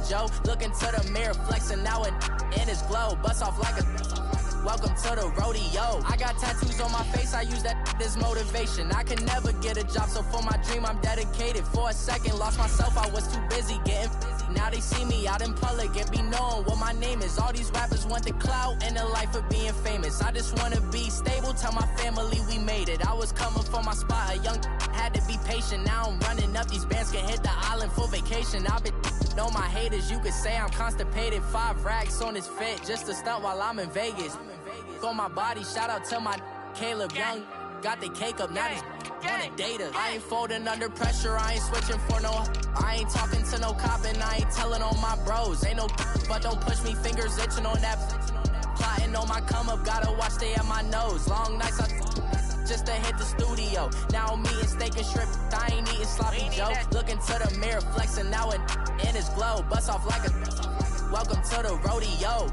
Joe. Look into the mirror, flexing now and in his glow. Bust off like a... Welcome to the rodeo. I got tattoos on my face, I use that as motivation. I can never get a job, so for my dream I'm dedicated. For a second, lost myself, I was too busy getting now they see me out in public and be knowing what my name is. All these rappers want the clout and the life of being famous. I just wanna be stable, tell my family we made it. I was coming for my spot, a young had to be patient. Now I'm running up, these bands can hit the island for vacation. I've been know my haters, you could say I'm constipated. 5 racks on his fit, just to stunt while I'm in Vegas. For my body, shout out to my Caleb Young. Got the cake up, now these wanna date us. I ain't folding under pressure, I ain't switching for no. I ain't talking to no cop and I ain't telling on my bros. Ain't no but don't push me, fingers itching on that. Plotting on my come up, gotta watch stay at my nose. Long nights I just to hit the studio. Now I'm eating steak and shrimp, I ain't eating sloppy Joe. Look into the mirror, flexing now and in his glow. Bust off like a welcome to the rodeo.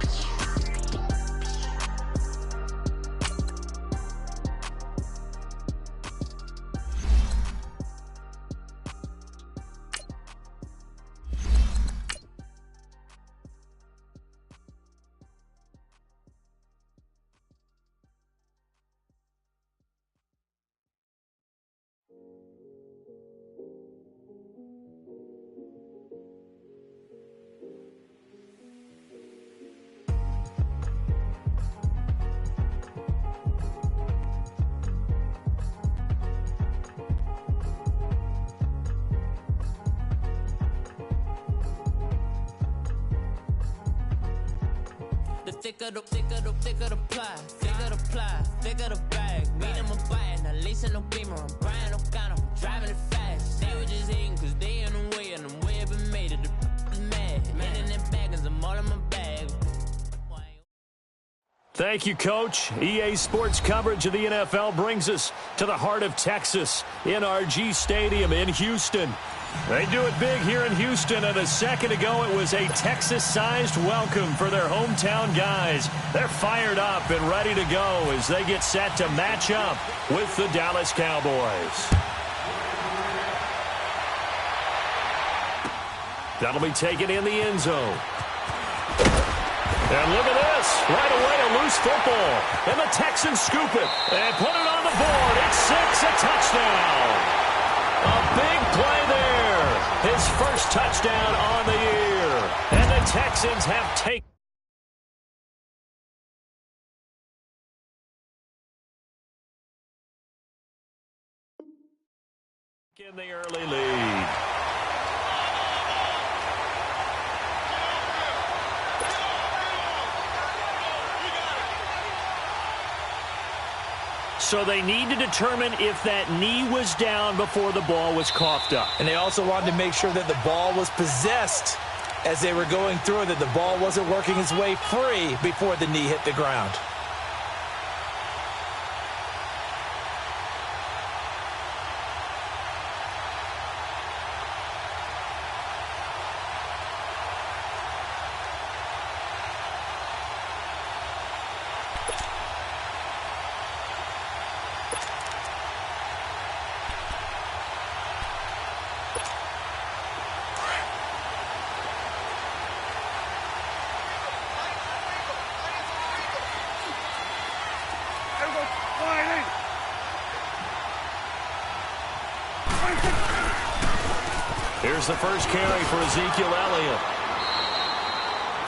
Thicker the ply, thicker the bag. Meet him a bite, now leasing no beamer. I'm Brian O'Connor, I'm driving it fast. They were just hating cause they in the way, and the way I've been made it. The mad, man in their bag, cause I'm all in my bag. Thank you, Coach. EA Sports coverage of the NFL brings us to the heart of Texas, NRG Stadium in Houston. They do it big here in Houston, and a second ago it was a Texas-sized welcome for their hometown guys. They're fired up and ready to go as they get set to match up with the Dallas Cowboys. That'll be taken in the end zone. And look at this. Right away, a loose football. And the Texans scoop it and put it on the board. It's 6, a touchdown. A big play there. His first touchdown on the year. And the Texans have taken in the early lead. So they need to determine if that knee was down before the ball was coughed up. And they also wanted to make sure that the ball was possessed as they were going through it, that the ball wasn't working its way free before the knee hit the ground. Here's the first carry for Ezekiel Elliott.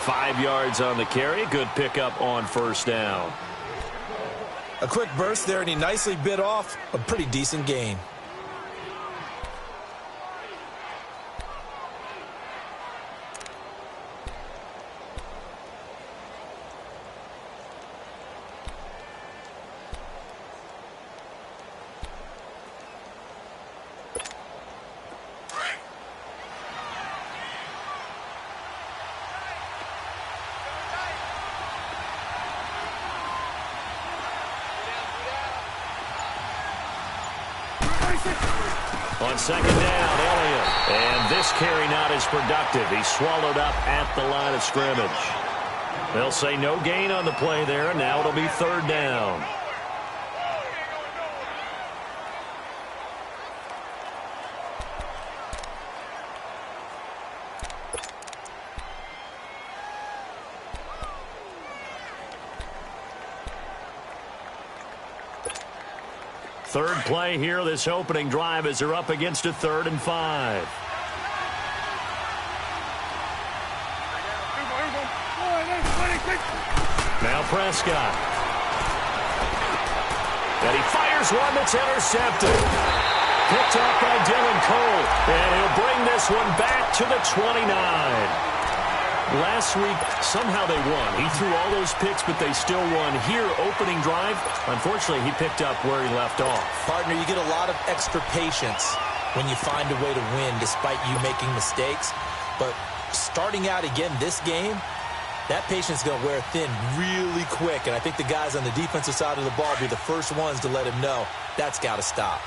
5 yards on the carry. Good pickup on first down. A quick burst there, and he nicely bit off a pretty decent gain. On second down, Elliott. And this carry not as productive. He's swallowed up at the line of scrimmage. They'll say no gain on the play there, and now it'll be third down. Third play here, this opening drive, as they're up against a 3rd and 5. Now Prescott. And he fires one that's intercepted. Picked up by Dylan Cole. And he'll bring this one back to the 29. Last week, somehow they won. He threw all those picks, but they still won. Here, opening drive, unfortunately, he picked up where he left off. Partner, you get a lot of extra patience when you find a way to win despite you making mistakes. But starting out again this game, that patience is going to wear thin really quick. And I think the guys on the defensive side of the ball will be the first ones to let him know that's got to stop.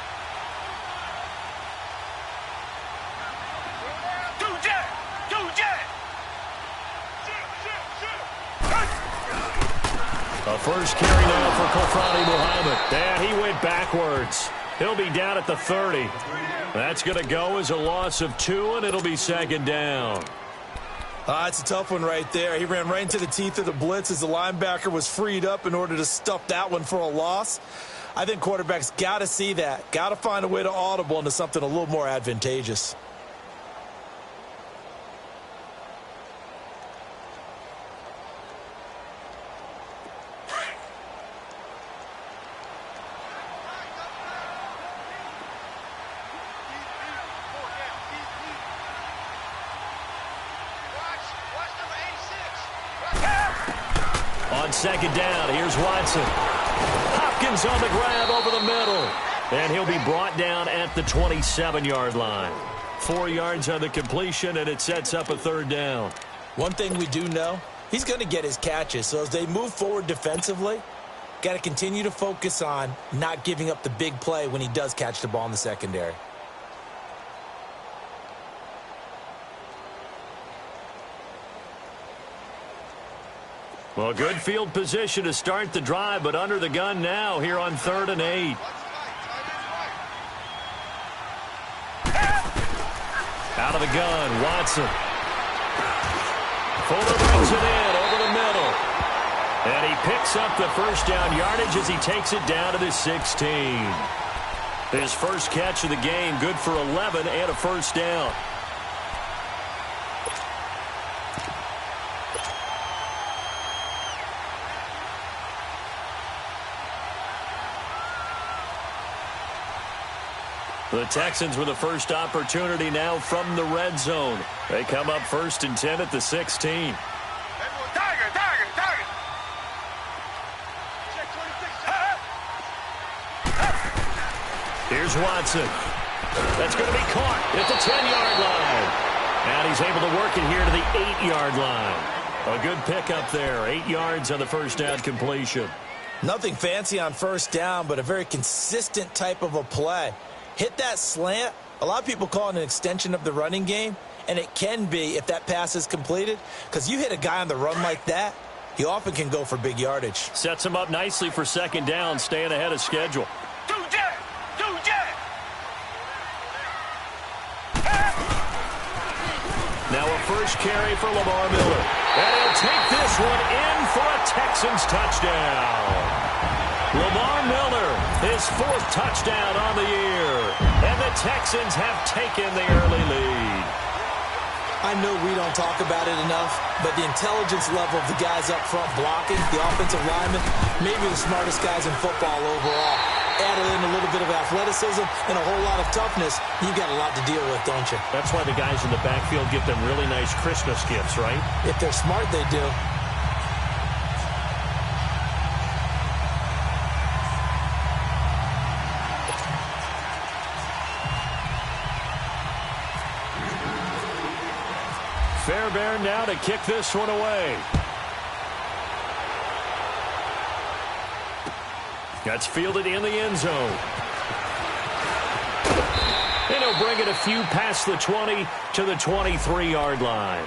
A first carry now for Kofrani Muhammad. And he went backwards. He'll be down at the 30. That's going to go as a loss of 2, and it'll be 2nd down. It's a tough one right there. He ran right into the teeth of the blitz as the linebacker was freed up in order to stuff that one for a loss. I think quarterbacks got to see that. Got to find a way to audible into something a little more advantageous. On 2nd down, here's Watson. Hopkins on the grab over the middle. And he'll be brought down at the 27-yard line. 4 yards on the completion, and it sets up a 3rd down. One thing we do know, he's going to get his catches. So as they move forward defensively, got to continue to focus on not giving up the big play when he does catch the ball in the secondary. Well, good field position to start the drive, but under the gun now here on 3rd and 8. Out of the gun, Watson. Fuller brings it in over the middle. And he picks up the first down yardage as he takes it down to the 16. His first catch of the game, good for 11 and a first down. The Texans with the first opportunity now from the red zone. They come up 1st and 10 at the 16. Here's Watson. That's going to be caught at the 10-yard line. And he's able to work it here to the 8-yard line. A good pickup there. 8 yards on the first down completion. Nothing fancy on first down, but a very consistent type of a play. Hit that slant. A lot of people call it an extension of the running game, and it can be if that pass is completed, because you hit a guy on the run like that, he often can go for big yardage. Sets him up nicely for 2nd down, staying ahead of schedule. Now a first carry for Lamar Miller. And he'll take this one in for a Texans touchdown. Lamar Miller, his 4th touchdown on the year. And the Texans have taken the early lead. I know we don't talk about it enough, but the intelligence level of the guys up front blocking, the offensive linemen, maybe the smartest guys in football overall. Added in a little bit of athleticism and a whole lot of toughness, you got a lot to deal with, don't you? That's why the guys in the backfield get them really nice Christmas gifts, right? If they're smart, they do. Fairbairn now to kick this one away. That's fielded in the end zone. And he'll bring it a few past the 20 to the 23-yard line.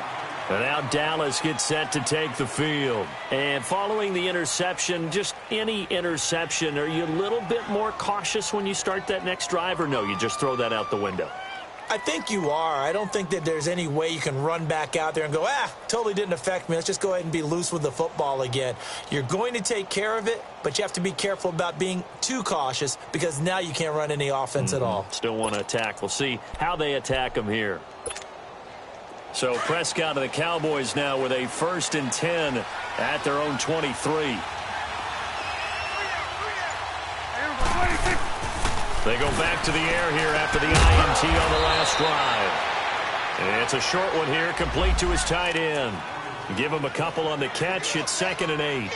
And now Dallas gets set to take the field. And following the interception, just any interception, are you a little bit more cautious when you start that next drive, or no, you just throw that out the window? I think you are. I don't think that there's any way you can run back out there and go, totally didn't affect me. Let's just go ahead and be loose with the football again. You're going to take care of it, but you have to be careful about being too cautious because now you can't run any offense at all. Still want to attack. We'll see how they attack them here. So Prescott and the Cowboys now with a 1st and 10 at their own 23. They go back to the air here after the INT on the last drive. And it's a short one here, complete to his tight end. Give him a couple on the catch. It's 2nd and 8.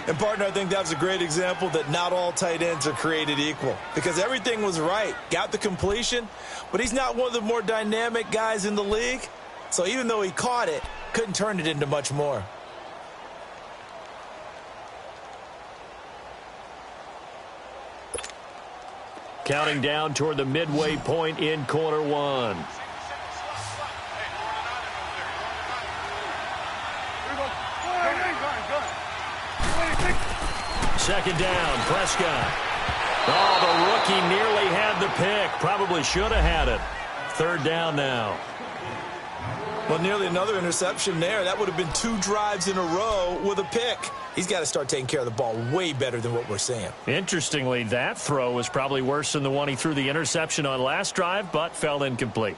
And, partner, I think that was a great example that not all tight ends are created equal because everything was right. Got the completion, but he's not one of the more dynamic guys in the league. So even though he caught it, couldn't turn it into much more. Counting down toward the midway point in quarter one. Second down, Prescott. Oh, the rookie nearly had the pick. Probably should have had it. 3rd down now. Well, nearly another interception there. That would have been 2 drives in a row with a pick. He's got to start taking care of the ball way better than what we're seeing. Interestingly, that throw was probably worse than the one he threw the interception on last drive, but fell incomplete.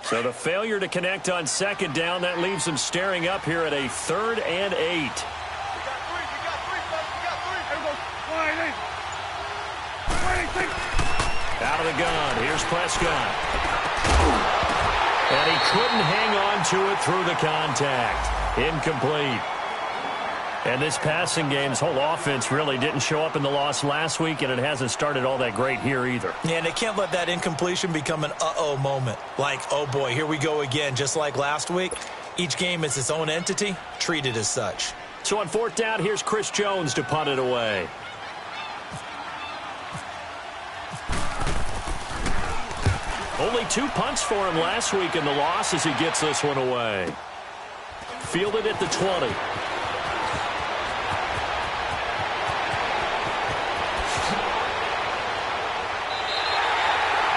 So the failure to connect on 2nd down, that leaves him staring up here at a 3rd and 8. Out of the gun, here's Prescott. And he couldn't hang on to it through the contact. Incomplete. And this passing game's whole offense really didn't show up in the loss last week, and it hasn't started all that great here either. Yeah, and they can't let that incompletion become an uh-oh moment. Like, oh boy, here we go again, just like last week. Each game is its own entity, treated as such. So on 4th down, here's Chris Jones to punt it away. Only 2 punts for him last week in the loss as he gets this one away. Fielded at the 20.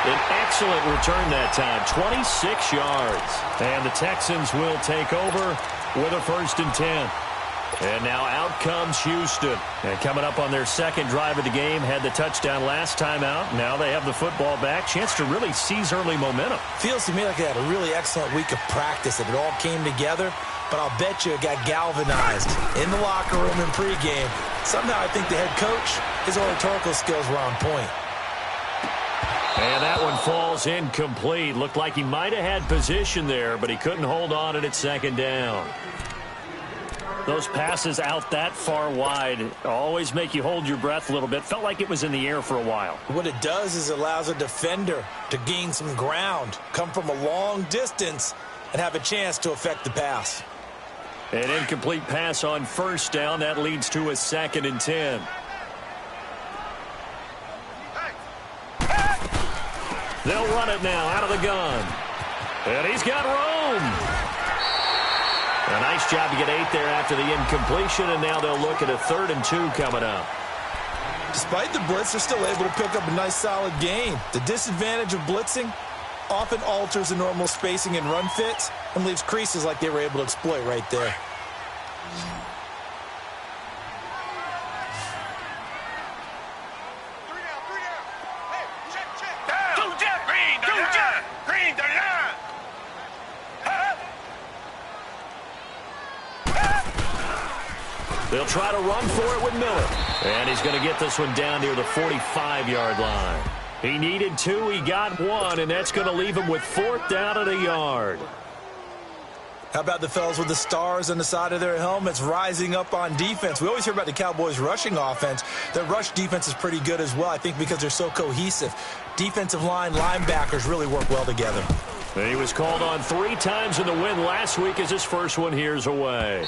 An excellent return that time, 26 yards. And the Texans will take over with a 1st and 10. And now out comes Houston. And coming up on their 2nd drive of the game, had the touchdown last time out. Now they have the football back. Chance to really seize early momentum. Feels to me like they had a really excellent week of practice. It all came together. But I'll bet you it got galvanized in the locker room in pregame. Somehow I think the head coach, his oratorical skills were on point. And that one falls incomplete. Looked like he might have had position there, but he couldn't hold on it at 2nd down. Those passes out that far wide always make you hold your breath a little bit. Felt like it was in the air for a while. What it does is it allows a defender to gain some ground, come from a long distance, and have a chance to affect the pass. An incomplete pass on 1st down. That leads to a 2nd and 10. They'll run it now out of the gun. And he's got room. A nice job to get 8 there after the incompletion, and now they'll look at a 3rd and 2 coming up. Despite the blitz, they're still able to pick up a nice solid gain. The disadvantage of blitzing often alters the normal spacing and run fits and leaves creases like they were able to exploit right there. They'll try to run for it with Miller. And he's going to get this one down near the 45-yard line. He needed 2, he got 1, and that's going to leave him with 4th down at a yard. How about the fellas with the stars on the side of their helmets rising up on defense? We always hear about the Cowboys' rushing offense. Their rush defense is pretty good as well, I think, because they're so cohesive. Defensive line, linebackers really work well together. And he was called on 3 times in the win last week as his first one here's away.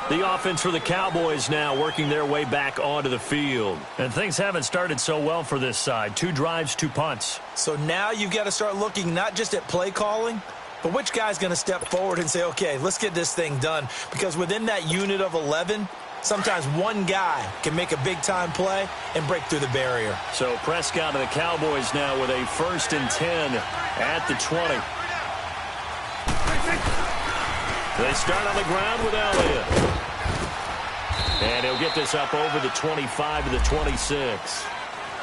The offense for the Cowboys now working their way back onto the field. And things haven't started so well for this side. 2 drives, 2 punts. So now you've got to start looking not just at play calling, but which guy's going to step forward and say, okay, let's get this thing done. Because within that unit of 11, sometimes one guy can make a big-time play and break through the barrier. So Prescott and the Cowboys now with a 1st and 10 at the 20. They start on the ground with Elliott. And he'll get this up over the 25 to the 26.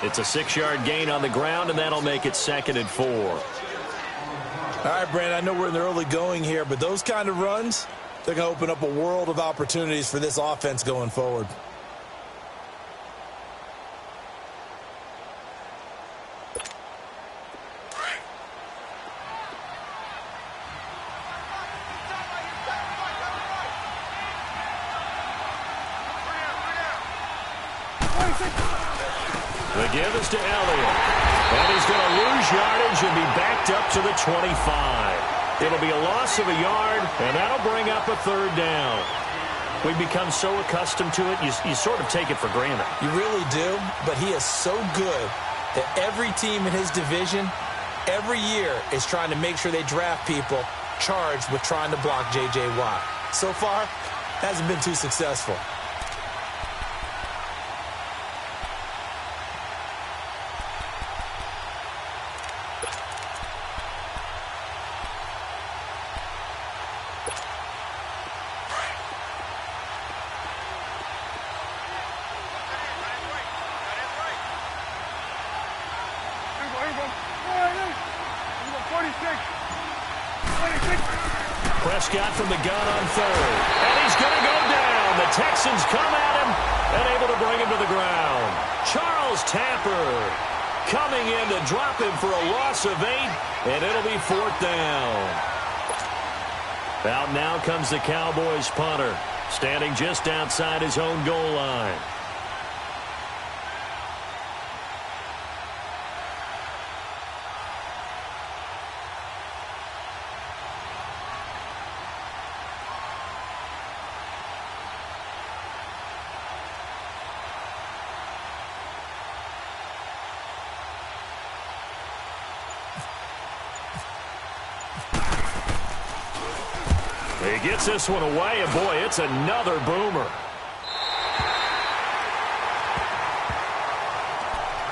It's a 6-yard gain on the ground, and that'll make it 2nd and 4. All right, Brandon, I know we're in the early going here, but those kind of runs, they're going to open up a world of opportunities for this offense going forward. The give is to Elliott. And he's going to lose yardage and be backed up to the 25. It'll be a loss of a yard, and that'll bring up a 3rd down. We've become so accustomed to it, you sort of take it for granted. You really do, but he is so good that every team in his division, every year, is trying to make sure they draft people charged with trying to block J.J. Watt. So far, hasn't been too successful. Prescott from the gun on 3rd. And he's going to go down. The Texans come at him and able to bring him to the ground. Charles Tapper coming in to drop him for a loss of 8, and it'll be 4th down. Out now comes the Cowboys punter, standing just outside his own goal line. He gets this one away, and boy, it's another boomer.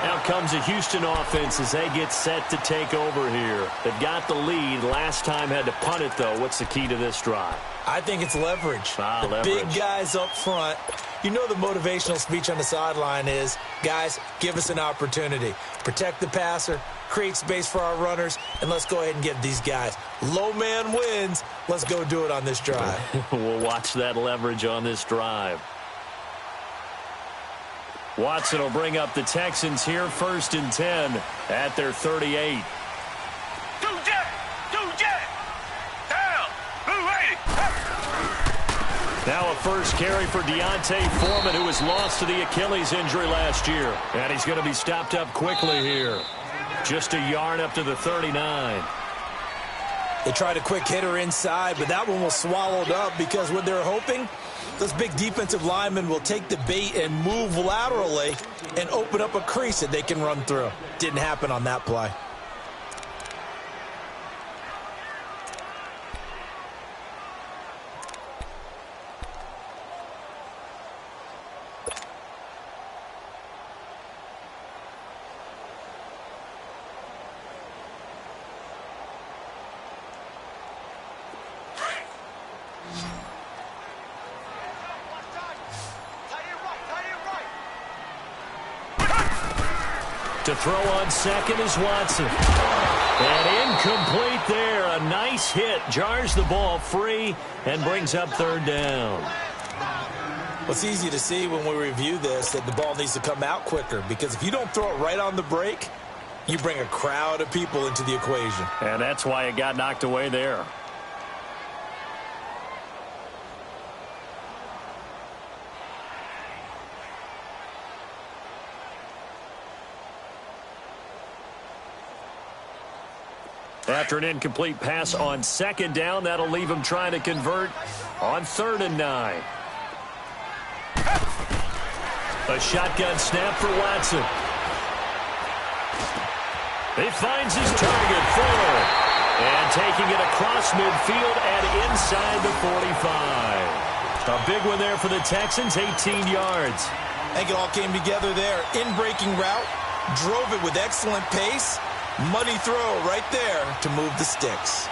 Now comes the Houston offense as they get set to take over here. They've got the lead. Last time had to punt it, though. What's the key to this drive? I think it's leverage. Leverage. Big guys up front. You know the motivational speech on the sideline is, guys, give us an opportunity. Protect the passer, create space for our runners, and let's go ahead and give these guys. Low man wins. Let's go do it on this drive. We'll watch that leverage on this drive. Watson will bring up the Texans here, 1st and 10 at their 38. Now a first carry for Deontay Foreman, who was lost to the Achilles injury last year. And he's going to be stopped up quickly here. Just a yard up to the 39. They tried a quick hitter inside, but that one was swallowed up because what they're hoping, those big defensive linemen will take the bait and move laterally and open up a crease that they can run through. Didn't happen on that play. To throw on second is Watson. And incomplete there. A nice hit. Jars the ball free and brings up 3rd down. Well, it's easy to see when we review this that the ball needs to come out quicker, because if you don't throw it right on the break, you bring a crowd of people into the equation. And that's why it got knocked away there. After an incomplete pass on 2nd down, that'll leave him trying to convert on 3rd and 9. A shotgun snap for Watson. He finds his target, Fuller. And taking it across midfield and inside the 45. A big one there for the Texans, 18 yards. I think it all came together there. In-breaking route, drove it with excellent pace. Money throw right there to move the sticks.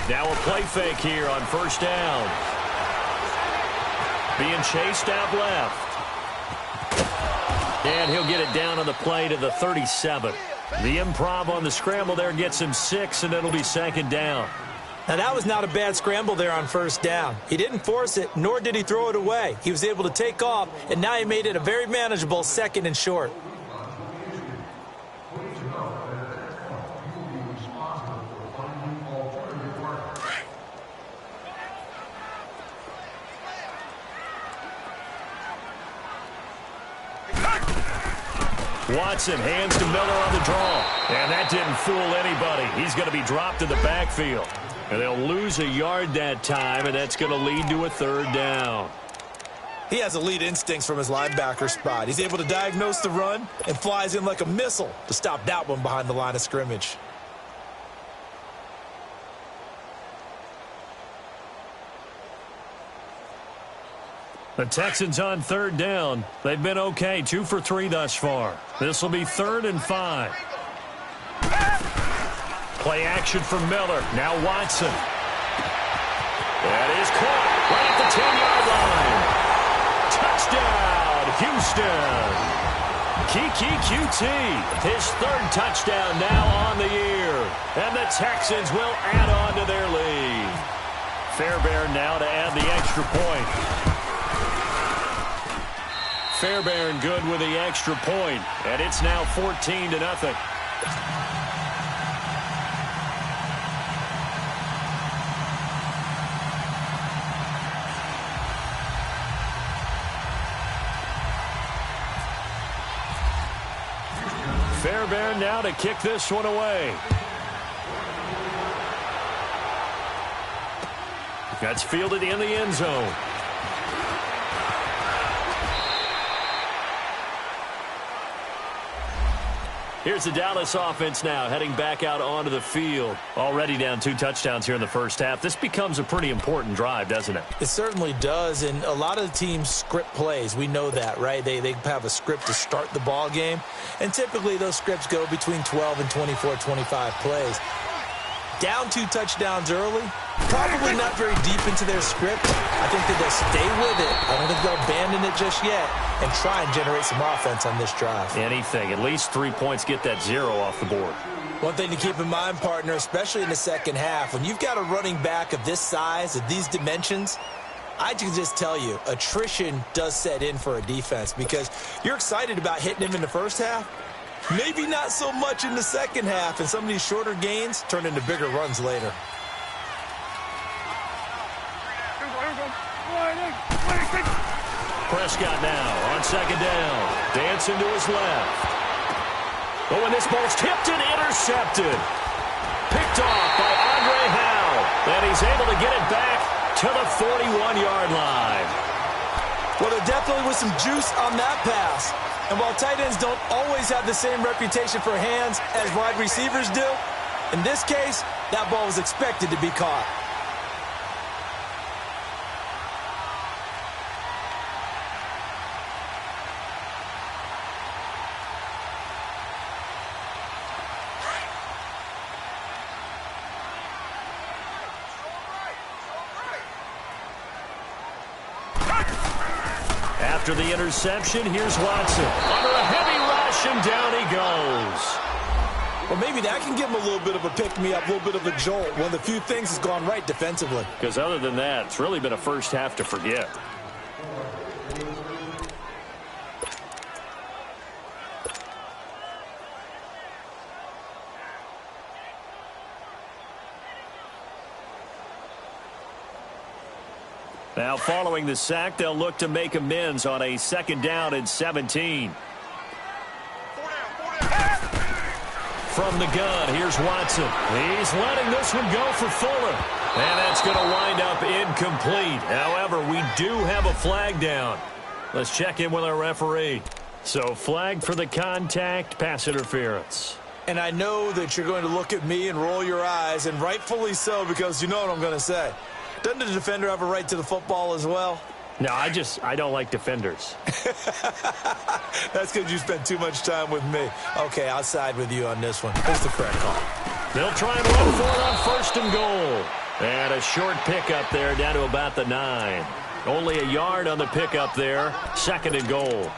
Now a play fake here on first down. Being chased out left. And he'll get it down on the play to the 37. The improv on the scramble there gets him 6, and it'll be second down. Now, that was not a bad scramble there on first down. He didn't force it, nor did he throw it away. He was able to take off, and now he made it a very manageable second and short. Watson hands to Miller on the draw. And that didn't fool anybody. He's going to be dropped in the backfield. And they'll lose a yard that time, and that's going to lead to a third down. He has elite instincts from his linebacker spot. He's able to diagnose the run and flies in like a missile to stop that one behind the line of scrimmage. The Texans on third down. They've been okay, 2 for 3 thus far. This will be 3rd and 5. Play action for Miller. Now Watson. That is caught right at the 10-yard line. Touchdown, Houston. Kiki QT, his 3rd touchdown now on the year. And the Texans will add on to their lead. Fairbairn now to add the extra point. Fairbairn good with the extra point, and it's now 14-0. Fairbairn now to kick this one away. That's fielded in the end zone. Here's the Dallas offense now, heading back out onto the field. Already down 2 touchdowns here in the first half. This becomes a pretty important drive, doesn't it? It certainly does, and a lot of the teams script plays. We know that, right? They have a script to start the ball game, and typically those scripts go between 12 and 24, 25 plays. Down 2 touchdowns early, probably not very deep into their script. I think that they'll stay with it. I don't think they'll abandon it just yet and try and generate some offense on this drive. Anything. At least 3 points, get that 0 off the board. One thing to keep in mind, partner, especially in the second half, when you've got a running back of this size, of these dimensions, I can just tell you, attrition does set in for a defense because you're excited about hitting him in the first half. Maybe not so much in the second half, and some of these shorter gains turn into bigger runs later. Prescott now on second down. Dancing to his left. Oh, and this ball's tipped and intercepted. Picked off by Andre Howe. And he's able to get it back to the 41-yard line. Well, there definitely was some juice on that pass. And while tight ends don't always have the same reputation for hands as wide receivers do, in this case, that ball was expected to be caught. After the interception, here's Watson. Under a heavy rush, and down he goes. Well, maybe that can give him a little bit of a pick-me-up, a little bit of a jolt. One of the few things has gone right defensively. Because other than that, it's really been a first half to forget. Now following the sack, they'll look to make amends on a 2nd down and 17. From the gun, here's Watson. He's letting this one go for Fuller. And that's going to wind up incomplete. However, we do have a flag down. Let's check in with our referee. So flag for the contact, pass interference. And I know that you're going to look at me and roll your eyes, and rightfully so, because you know what I'm going to say. Doesn't the defender have a right to the football as well? No, I don't like defenders. That's because you spend too much time with me. Okay, I'll side with you on this one. Here's the correct call. They'll try and run for it on 1st and goal. And a short pickup there down to about the 9. Only a yard on the pickup there. 2nd and goal.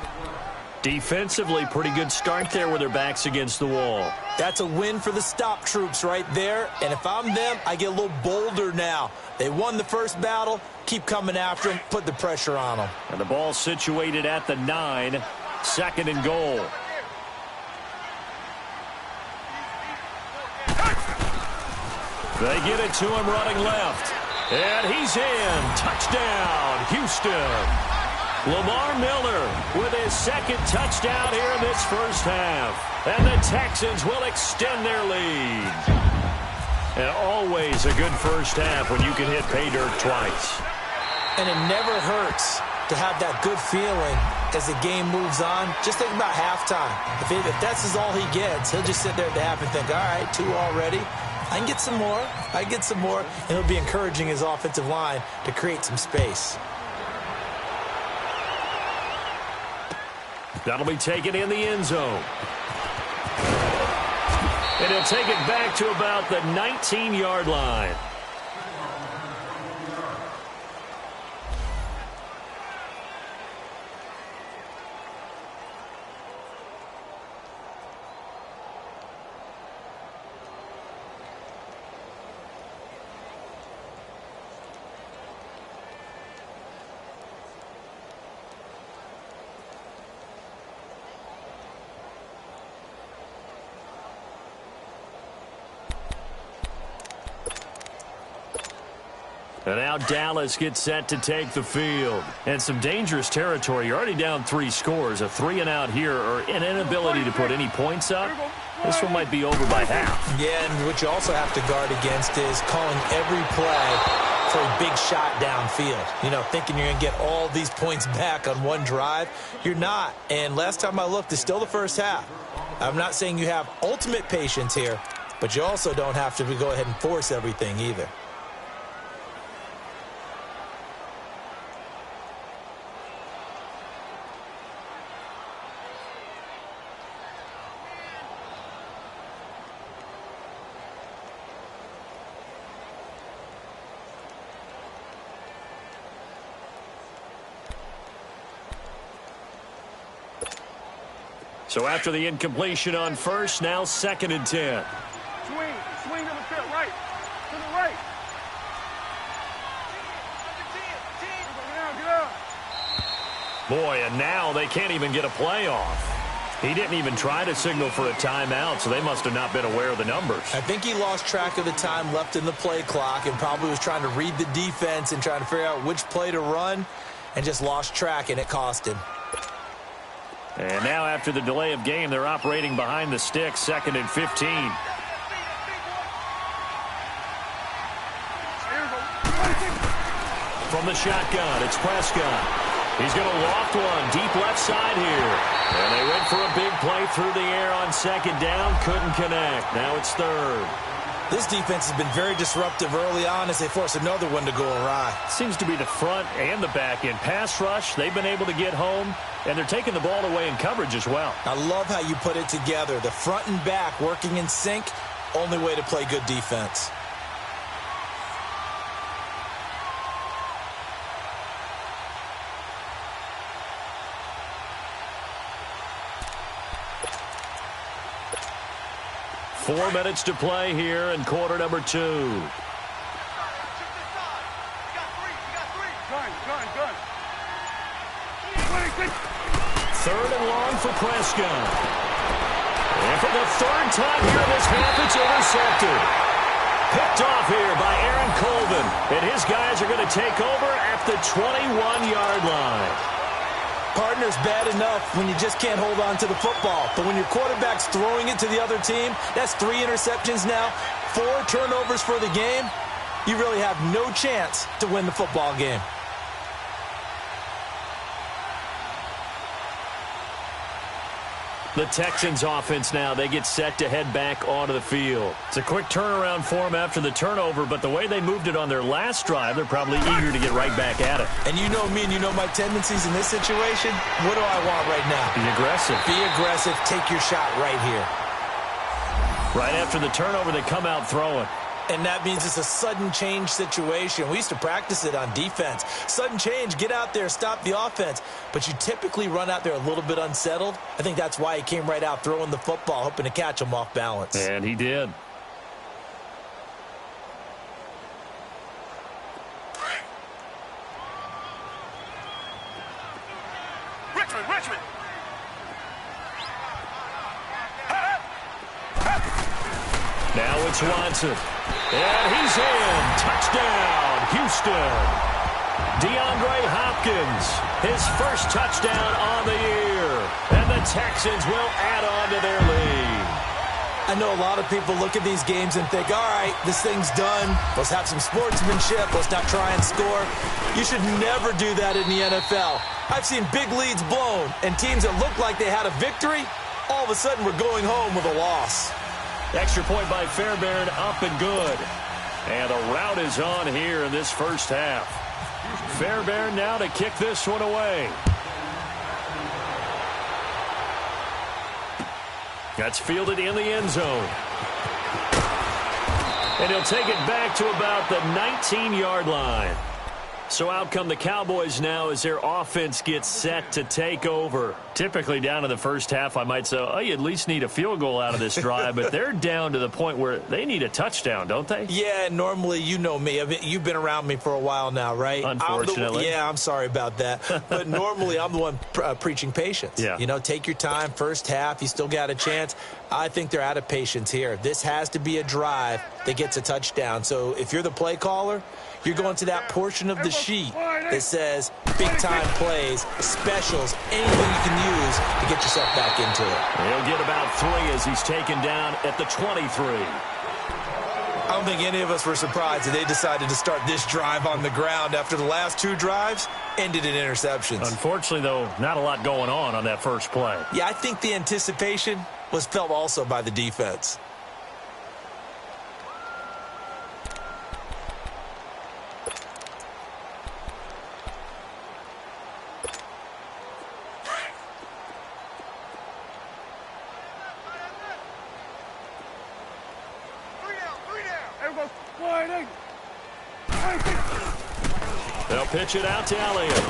Defensively, pretty good start there with their backs against the wall. That's a win for the stop troops right there. And if I'm them, I get a little bolder now. They won the first battle. Keep coming after them. Put the pressure on them. And the ball situated at the 9. 2nd and goal. They get it to him running left. And he's in. Touchdown, Houston. Lamar Miller with his 2nd touchdown here in this first half. And the Texans will extend their lead. And always a good first half when you can hit pay dirt twice. And it never hurts to have that good feeling as the game moves on. Just think about halftime. If that's all he gets, he'll just sit there at the half and think, all right, 2 already. I can get some more. I can get some more. And he'll be encouraging his offensive line to create some space. That'll be taken in the end zone. And he'll take it back to about the 19-yard line. And now Dallas gets set to take the field. And some dangerous territory. You're already down 3 scores. A 3-and-out here or an inability to put any points up. This one might be over by half. Yeah, and what you also have to guard against is calling every play for a big shot downfield. You know, thinking you're going to get all these points back on one drive. You're not. And last time I looked, it's still the first half. I'm not saying you have ultimate patience here, but you also don't have to go ahead and force everything either. So after the incompletion on first, now 2nd and 10. Swing to the field, right, to the right. Get out. Boy, and now they can't even get a play off. He didn't even try to signal for a timeout, so they must have not been aware of the numbers. I think he lost track of the time left in the play clock and probably was trying to read the defense and trying to figure out which play to run and just lost track, and it cost him. And now after the delay of game, they're operating behind the sticks, 2nd and 15. From the shotgun, it's Prescott. He's going to loft one deep left side here. And they went for a big play through the air on 2nd down. Couldn't connect. Now it's 3rd. This defense has been very disruptive early on as they force another one to go awry. Seems to be the front and the back end. Pass rush, they've been able to get home, and they're taking the ball away in coverage as well. I love how you put it together. The front and back working in sync, only way to play good defense. Four minutes to play here in quarter number 2. Gun. 3rd and long for Prescott. And for the 3rd time here this half, it's intercepted. Picked off here by Aaron Colvin. And his guys are going to take over at the 21-yard line. Partner's bad enough when you just can't hold on to the football. But when your quarterback's throwing it to the other team, that's 3 interceptions now, 4 turnovers for the game. You really have no chance to win the football game. The Texans offense now, they get set to head back onto the field. It's a quick turnaround for them after the turnover, but the way they moved it on their last drive, they're probably eager to get right back at it. And you know me and you know my tendencies in this situation. What do I want right now? Be aggressive. Be aggressive. Take your shot right here. Right after the turnover, they come out throwing. And that means it's a sudden change situation. We used to practice it on defense. Sudden change, get out there, stop the offense. But you typically run out there a little bit unsettled. I think that's why he came right out throwing the football, hoping to catch him off balance. And he did. Richmond. Now it's Watson. And he's in. Touchdown, Houston. DeAndre Hopkins, his first touchdown on the year. And the Texans will add on to their lead. I know a lot of people look at these games and think, all right, this thing's done. Let's have some sportsmanship. Let's not try and score. You should never do that in the NFL. I've seen big leads blown, and teams that looked like they had a victory, all of a sudden we're going home with a loss. Extra point by Fairbairn, up and good. And the rout is on here in this first half. Fairbairn now to kick this one away. That's fielded in the end zone. And he'll take it back to about the 19-yard line. So out come the Cowboys now as their offense gets set to take over. Typically down in the first half, I might say, oh, you at least need a field goal out of this drive. But they're down to the point where they need a touchdown, don't they? Yeah, normally, you know me. You've been around me for a while now, right? Unfortunately. I'm sorry about that. But normally, I'm the one preaching patience. Yeah. You know, take your time. First half, you still got a chance. I think they're out of patience here. This has to be a drive that gets a touchdown. So if you're the play caller, you're going to that portion of the sheet that says big-time plays, specials, anything you can use to get yourself back into it. He'll get about 3 as he's taken down at the 23. I don't think any of us were surprised that they decided to start this drive on the ground after the last 2 drives ended in interceptions. Unfortunately, though, not a lot going on that first play. Yeah, I think the anticipation was felt also by the defense. They'll pitch it out to Elliott.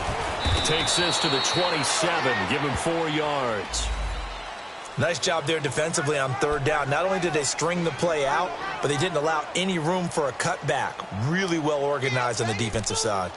Takes this to the 27. Give him 4 yards. Nice job there defensively on 3rd down. Not only did they string the play out, but they didn't allow any room for a cutback. Really well organized on the defensive side.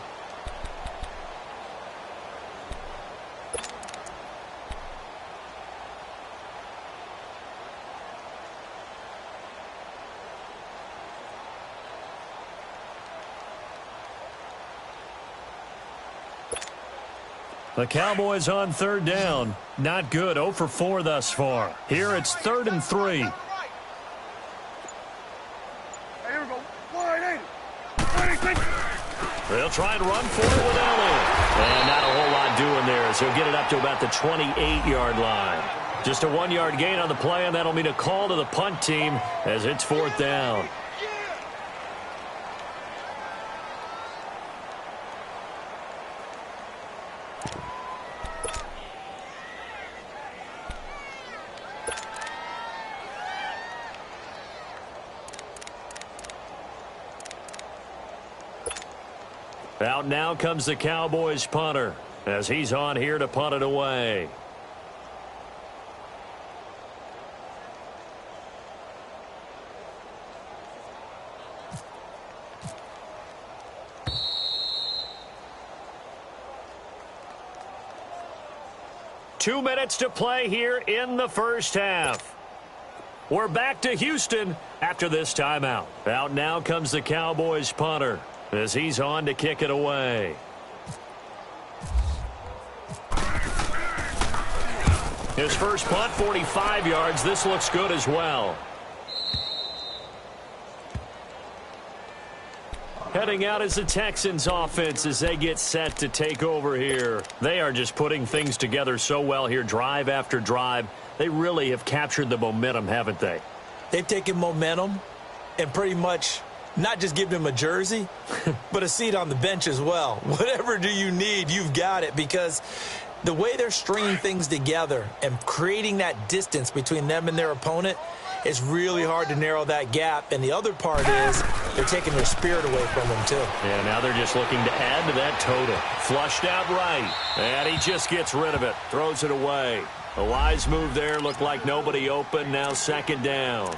The Cowboys on 3rd down. Not good. 0 for 4 thus far. Here it's 3rd and 3. Hey, here we go. 180. They'll try and run for it with Elliott. And not a whole lot doing there, so he'll get it up to about the 28-yard line. Just a 1-yard gain on the play, and that'll mean a call to the punt team as it's 4th down. Out now comes the Cowboys punter as he's on here to punt it away. Two minutes to play here in the first half. We're back to Houston after this timeout. Out now comes the Cowboys punter as he's on to kick it away. His first punt, 45 yards. This looks good as well. Heading out is the Texans offense as they get set to take over here. They are just putting things together so well here, drive after drive. They really have captured the momentum, haven't they? They've taken momentum and pretty much not just given him a jersey, but a seat on the bench as well. Whatever do you need, you've got it, because the way they're stringing things together and creating that distance between them and their opponent, it's really hard to narrow that gap. And the other part is they're taking their spirit away from them, too. Yeah, now they're just looking to add to that total. Flushed out right, and he just gets rid of it, throws it away. A wise move there, looked like nobody open, now second down.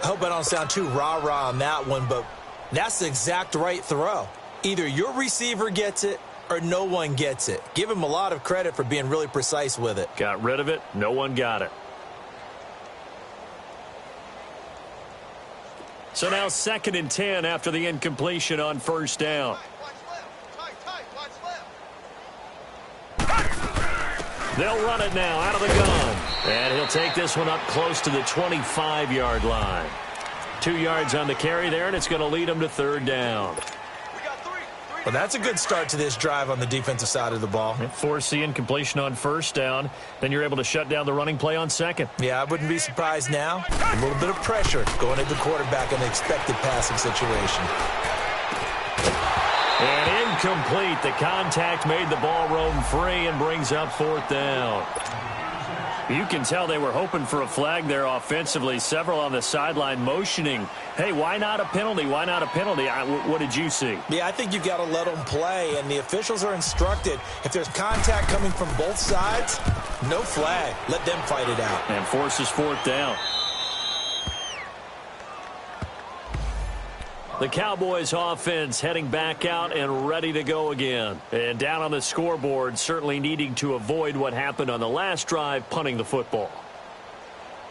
I hope I don't sound too rah-rah on that one, but that's the exact right throw. Either your receiver gets it or no one gets it. Give him a lot of credit for being really precise with it. Got rid of it, no one got it. So now 2nd and 10 after the incompletion on first down. They'll run it now out of the gun. And he'll take this one up close to the 25-yard line. 2 yards on the carry there, and it's going to lead him to third down. Well, that's a good start to this drive on the defensive side of the ball. Force the incompletion on first down. Then you're able to shut down the running play on second. Yeah, I wouldn't be surprised now. A little bit of pressure going at the quarterback in the expected passing situation. And incomplete. The contact made the ball roam free and brings up fourth down. You can tell they were hoping for a flag there offensively. Several on the sideline motioning, hey, why not a penalty? Why not a penalty? What did you see? Yeah, I think you've got to let them play, and the officials are instructed, if there's contact coming from both sides, no flag. Let them fight it out. And forces fourth down. The Cowboys offense heading back out and ready to go again. And down on the scoreboard, certainly needing to avoid what happened on the last drive, punting the football.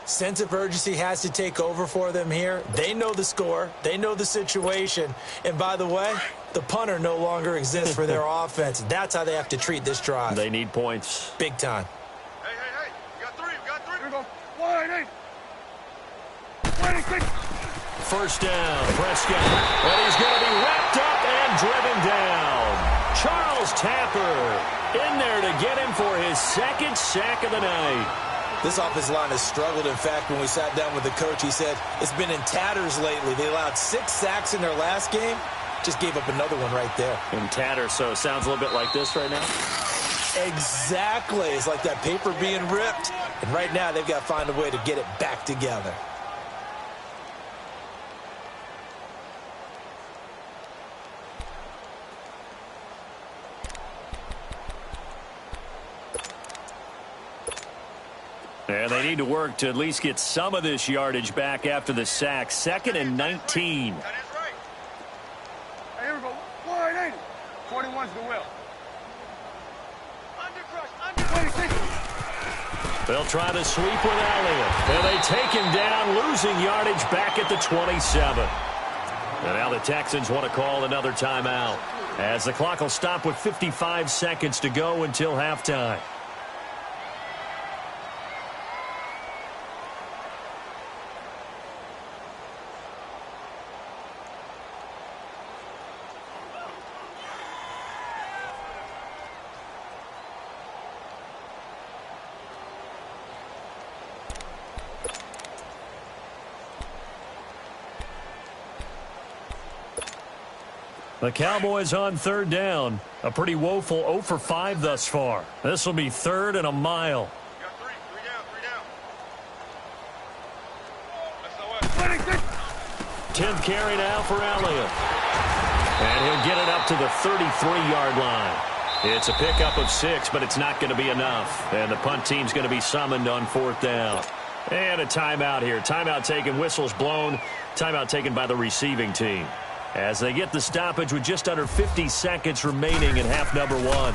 Sense of urgency has to take over for them here. They know the score. They know the situation. And by the way, the punter no longer exists for their offense. That's how they have to treat this drive. They need points. Big time. Hey. We got three. Here we go. Wide 8. First down, Prescott. And he's going to be wrapped up and driven down. Charles Tapper in there to get him for his second sack of the night. This offensive line has struggled. In fact, when we sat down with the coach, he said it's been in tatters lately. They allowed 6 sacks in their last game. Just gave up another one right there. In tatters, so it sounds a little bit like this right now? Exactly. It's like that paper being ripped. And right now, they've got to find a way to get it back together. And they need to work to at least get some of this yardage back after the sack. 2nd and 19. That is right. Hey, here we go. Wide 80. 21's the will. Under 26. They'll try to sweep with Elliott. And they take him down, losing yardage back at the 27. And now the Texans want to call another timeout, as the clock will stop with 55 seconds to go until halftime. The Cowboys on third down. A pretty woeful 0 for 5 thus far. This will be 3rd and a mile. You got 3. 3 down. That's the way. 10th carry now for Elliott. And he'll get it up to the 33-yard line. It's a pickup of 6, but it's not going to be enough. And the punt team's going to be summoned on 4th down. And a timeout here. Timeout taken, whistles blown. Timeout taken by the receiving team, as they get the stoppage with just under 50 seconds remaining in half number 1.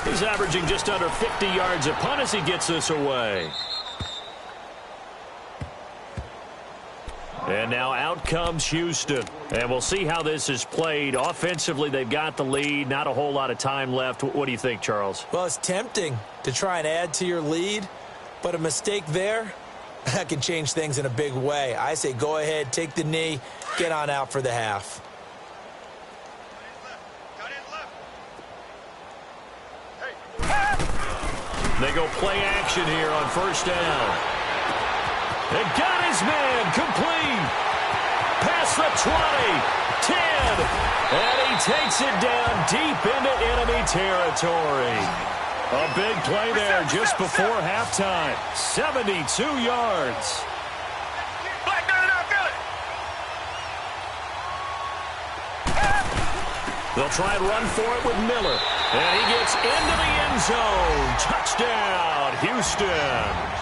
He's averaging just under 50 yards a punt as he gets this away. And now out comes Houston. And we'll see how this is played. Offensively, they've got the lead. Not a whole lot of time left. What do you think, Charles? Well, it's tempting to try and add to your lead, but a mistake there, that can change things in a big way. I say go ahead, take the knee, get on out for the half. They go play action here on first down. And got his man complete. Past the 20, 10, and he takes it down deep into enemy territory. A big play there just before halftime. 72 yards. They'll try and run for it with Miller. And he gets into the end zone. Touchdown, Houston.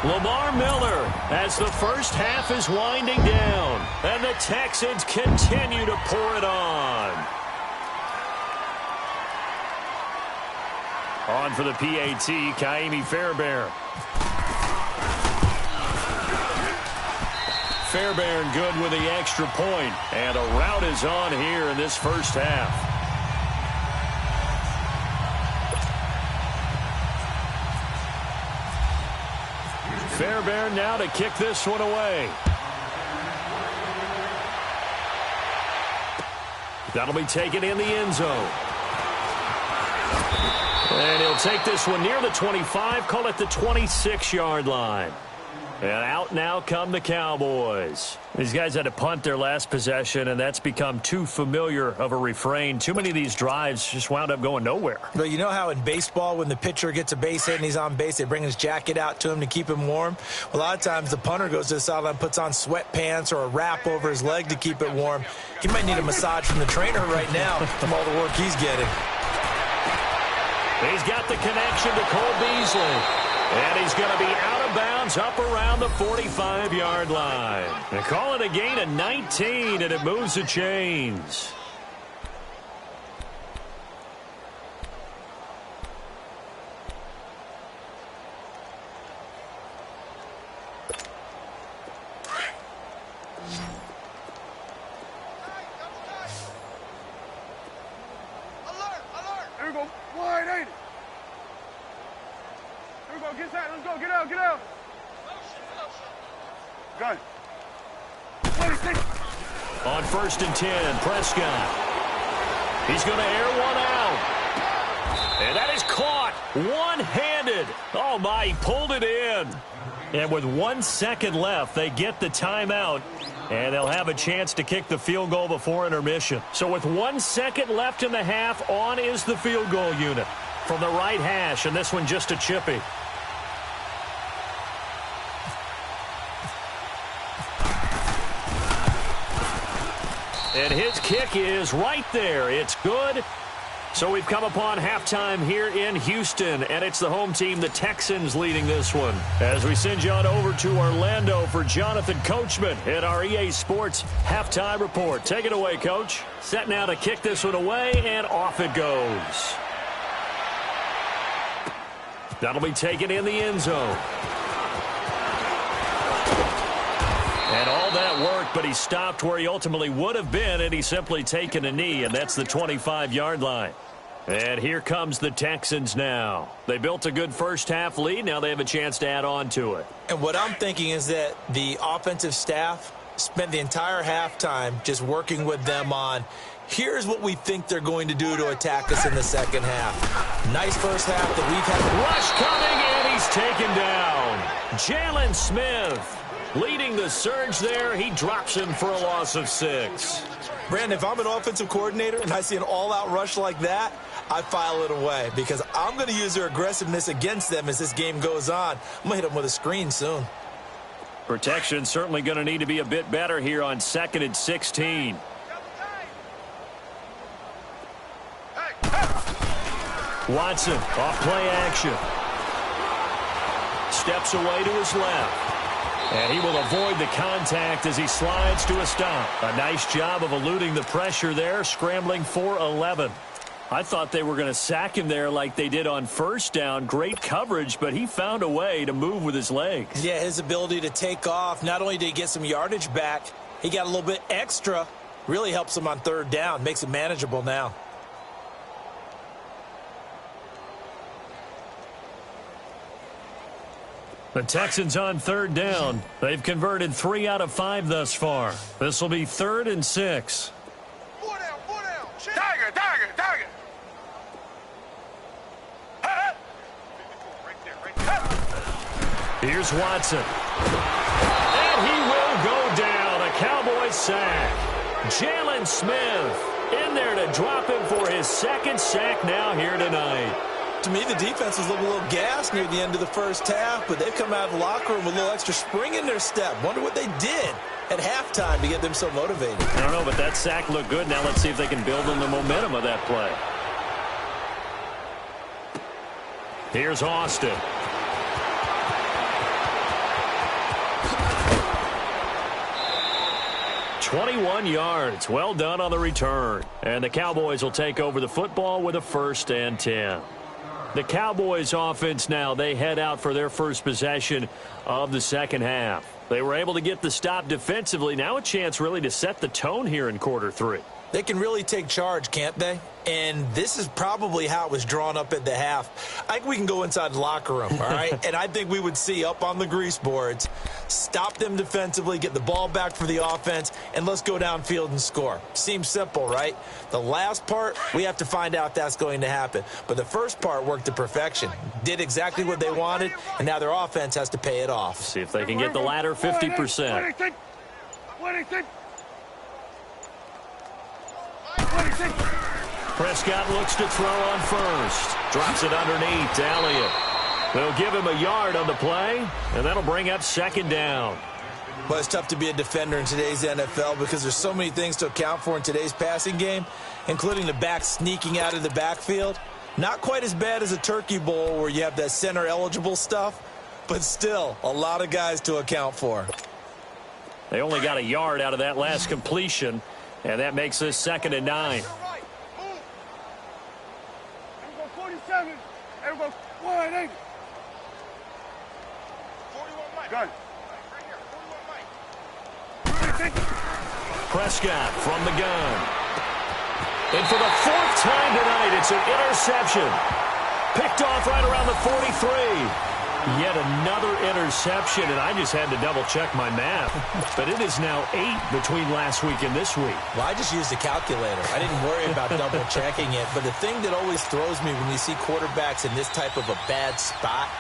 Lamar Miller as the first half is winding down. And the Texans continue to pour it on. On for the PAT, Kaimi Fairbairn. Fairbairn good with the extra point. And a rout is on here in this first half. Fairbairn now to kick this one away. That'll be taken in the end zone. And he'll take this one near the 25, call it the 26-yard line. And out now come the Cowboys. These guys had to punt their last possession, and that's become too familiar of a refrain. Too many of these drives just wound up going nowhere. Well, you know how in baseball when the pitcher gets a base hit and he's on base, they bring his jacket out to him to keep him warm? A lot of times the punter goes to the sideline, puts on sweatpants or a wrap over his leg to keep it warm. He might need a massage from the trainer right now from all the work he's getting. He's got the connection to Cole Beasley. And he's going to be out of bounds up around the 45-yard line. They call it a gain of 19, and it moves the chains. Here we go. Wide, ain't it? Here we go. Get out. Let's go. Get out. Get out. Gun. 26. On 1st and 10, Prescott. He's going to air one out. And that is caught one-handed. Oh, my, he pulled it in. And with 1 second left, they get the timeout. And they'll have a chance to kick the field goal before intermission. So with 1 second left in the half, on is the field goal unit from the right hash. And this one just a chippy. And his kick is right there. It's good. So we've come upon halftime here in Houston, and it's the home team, the Texans, leading this one. As we send you on over to Orlando for Jonathan Coachman at our EA Sports Halftime Report. Take it away, Coach. Set now to kick this one away, and off it goes. That'll be taken in the end zone. And all that work, but he stopped where he ultimately would have been, and he's simply taken a knee, and that's the 25-yard line. And here comes the Texans now. They built a good first-half lead. Now they have a chance to add on to it. And what I'm thinking is that the offensive staff spent the entire halftime just working with them on, here's what we think they're going to do to attack us in the second half. Nice first half that we've had. Rush coming, and he's taken down. Jalen Smith leading the surge there. He drops him for a loss of 6. Brandon, if I'm an offensive coordinator and I see an all-out rush like that, I file it away because I'm going to use their aggressiveness against them as this game goes on. I'm going to hit them with a screen soon. Protection certainly going to need to be a bit better here on 2nd and 16. Watson off play action. Steps away to his left. And he will avoid the contact as he slides to a stop. A nice job of eluding the pressure there, scrambling for 11. I thought they were going to sack him there like they did on first down. Great coverage, but he found a way to move with his legs. Yeah, his ability to take off, not only did he get some yardage back, he got a little bit extra. Really helps him on third down, makes it manageable now. The Texans on third down. They've converted 3 out of 5 thus far. This will be 3rd and 6. Tiger, tiger, tiger. Here's Watson. And he will go down. A Cowboys sack. Jalen Smith in there to drop him for his 2nd sack now here tonight. To me, the defense was looking a little gassed near the end of the first half, but they've come out of the locker room with a little extra spring in their step. Wonder what they did at halftime to get them so motivated. I don't know, but that sack looked good. Now let's see if they can build on the momentum of that play. Here's Austin. "21 yards. Well done on the return. And the Cowboys will take over the football with a 1st and 10. The Cowboys offense now, they head out for their first possession of the second half. They were able to get the stop defensively. Now a chance really to set the tone here in quarter 3. They can really take charge, can't they? And this is probably how it was drawn up at the half. I think we can go inside the locker room, all right? And I think we would see up on the grease boards, stop them defensively, get the ball back for the offense, and let's go downfield and score. Seems simple, right? The last part, we have to find out if that's going to happen. But the first part worked to perfection. Did exactly what they wanted, and now their offense has to pay it off. See if they can get the latter 50%. Prescott looks to throw on first. Drops it underneath to Elliott. They'll give him a yard on the play, and that'll bring up 2nd down. Well, it's tough to be a defender in today's NFL because there's so many things to account for in today's passing game, including the back sneaking out of the backfield. Not quite as bad as a turkey bowl where you have that center-eligible stuff, but still a lot of guys to account for. They only got a yard out of that last completion, and that makes this 2nd and 9. Everybody, 180. 41 Mike. Gun. Prescott from the gun. And for the 4th time tonight, it's an interception. Picked off right around the 43. Yet another interception, and I just had to double-check my math. But it is now 8 between last week and this week. Well, I just used a calculator. I didn't worry about double-checking it. But the thing that always throws me when you see quarterbacks in this type of a bad spot,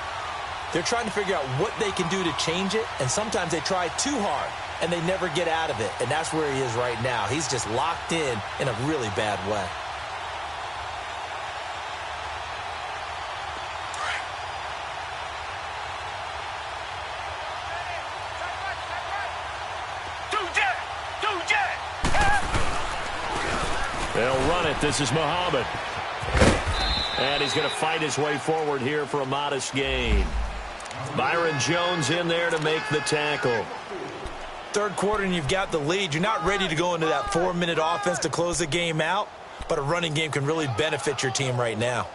they're trying to figure out what they can do to change it, and sometimes they try too hard, and they never get out of it. And that's where he is right now. He's just locked in a really bad way. They'll run it. This is Muhammad. And he's going to fight his way forward here for a modest gain. Byron Jones in there to make the tackle. Third quarter and you've got the lead. You're not ready to go into that 4-minute offense to close the game out, but a running game can really benefit your team right now.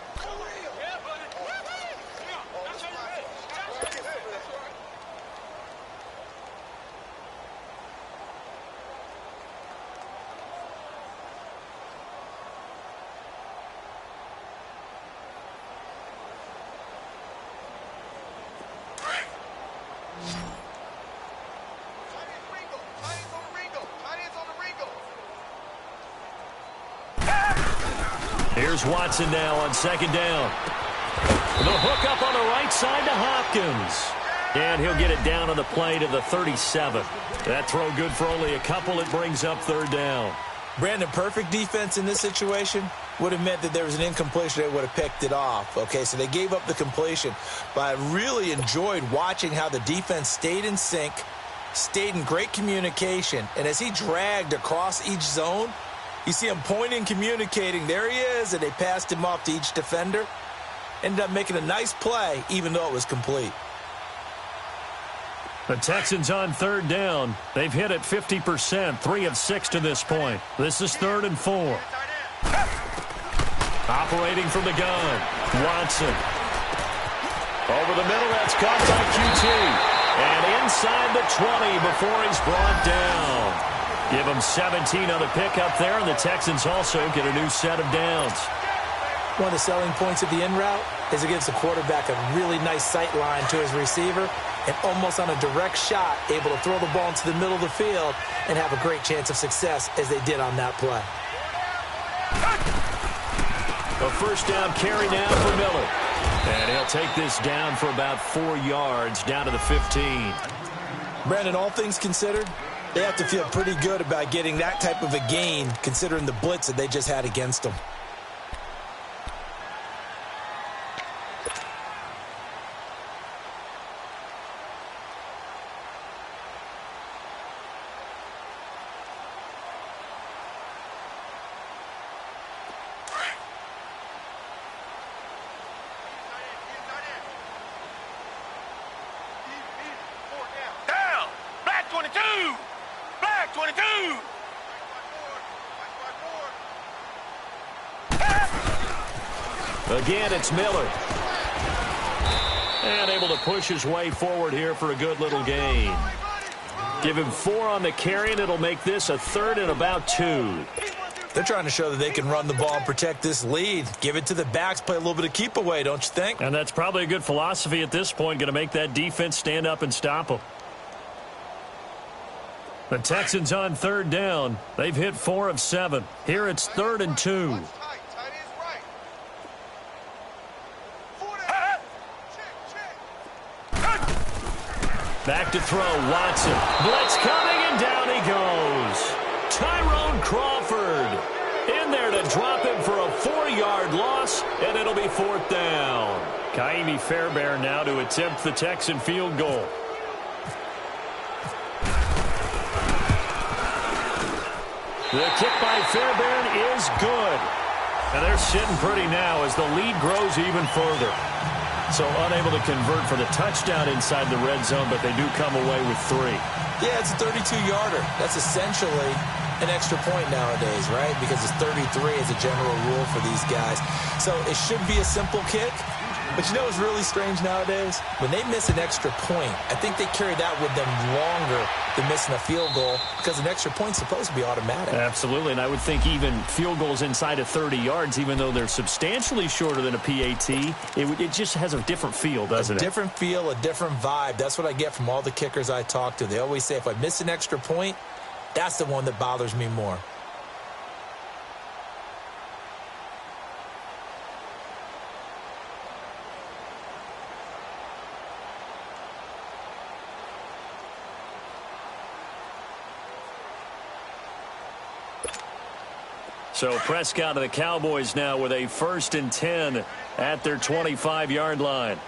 Here's Watson now on 2nd down. The hook up on the right side to Hopkins. And he'll get it down on the play to the 37. That throw good for only a couple. It brings up 3rd down. Brandon, perfect defense in this situation would have meant that there was an incompletion. They would have picked it off. Okay, so they gave up the completion. But I really enjoyed watching how the defense stayed in sync, stayed in great communication. And as he dragged across each zone, you see him pointing, communicating. There he is, and they passed him off to each defender. Ended up making a nice play, even though it was complete. The Texans on 3rd down. They've hit it 50%, 3 of 6 to this point. This is 3rd and 4. Operating from the gun, Watson. Over the middle, that's caught by QT. And inside the 20 before he's brought down. Give him 17 on the pickup there, and the Texans also get a new set of downs. One of the selling points of the in route is it gives the quarterback a really nice sight line to his receiver and almost on a direct shot able to throw the ball into the middle of the field and have a great chance of success as they did on that play. A first down carry now for Miller. And he'll take this down for about 4 yards down to the 15. Brandon, all things considered, they have to feel pretty good about getting that type of a gain considering the blitz that they just had against them. Again, it's Miller. And able to push his way forward here for a good little gain. Give him 4 on the carry, and it'll make this a 3rd and about 2. They're trying to show that they can run the ball and protect this lead. Give it to the backs, play a little bit of keep away, don't you think? And that's probably a good philosophy at this point, going to make that defense stand up and stop them. The Texans on 3rd down. They've hit 4 of 7. Here it's 3rd and 2. Back to throw, Watson. Blitz coming, and down he goes. Tyrone Crawford in there to drop him for a 4-yard loss, and it'll be 4th down. Kaimi Fairbairn now to attempt the Texan field goal. The kick by Fairbairn is good. And they're sitting pretty now as the lead grows even further. So unable to convert for the touchdown inside the red zone, but they do come away with 3. Yeah, it's a 32-yarder. That's essentially an extra point nowadays, right? Because it's 33 as a general rule for these guys. So it should be a simple kick. But you know what's really strange nowadays? When they miss an extra point, I think they carry that with them longer than missing a field goal because an extra point's supposed to be automatic. Absolutely, and I would think even field goals inside of 30 yards, even though they're substantially shorter than a PAT, it just has a different feel, doesn't it? A different feel, a different vibe. That's what I get from all the kickers I talk to. They always say if I miss an extra point, that's the one that bothers me more. So Prescott and the Cowboys now with a 1st and 10 at their 25-yard line.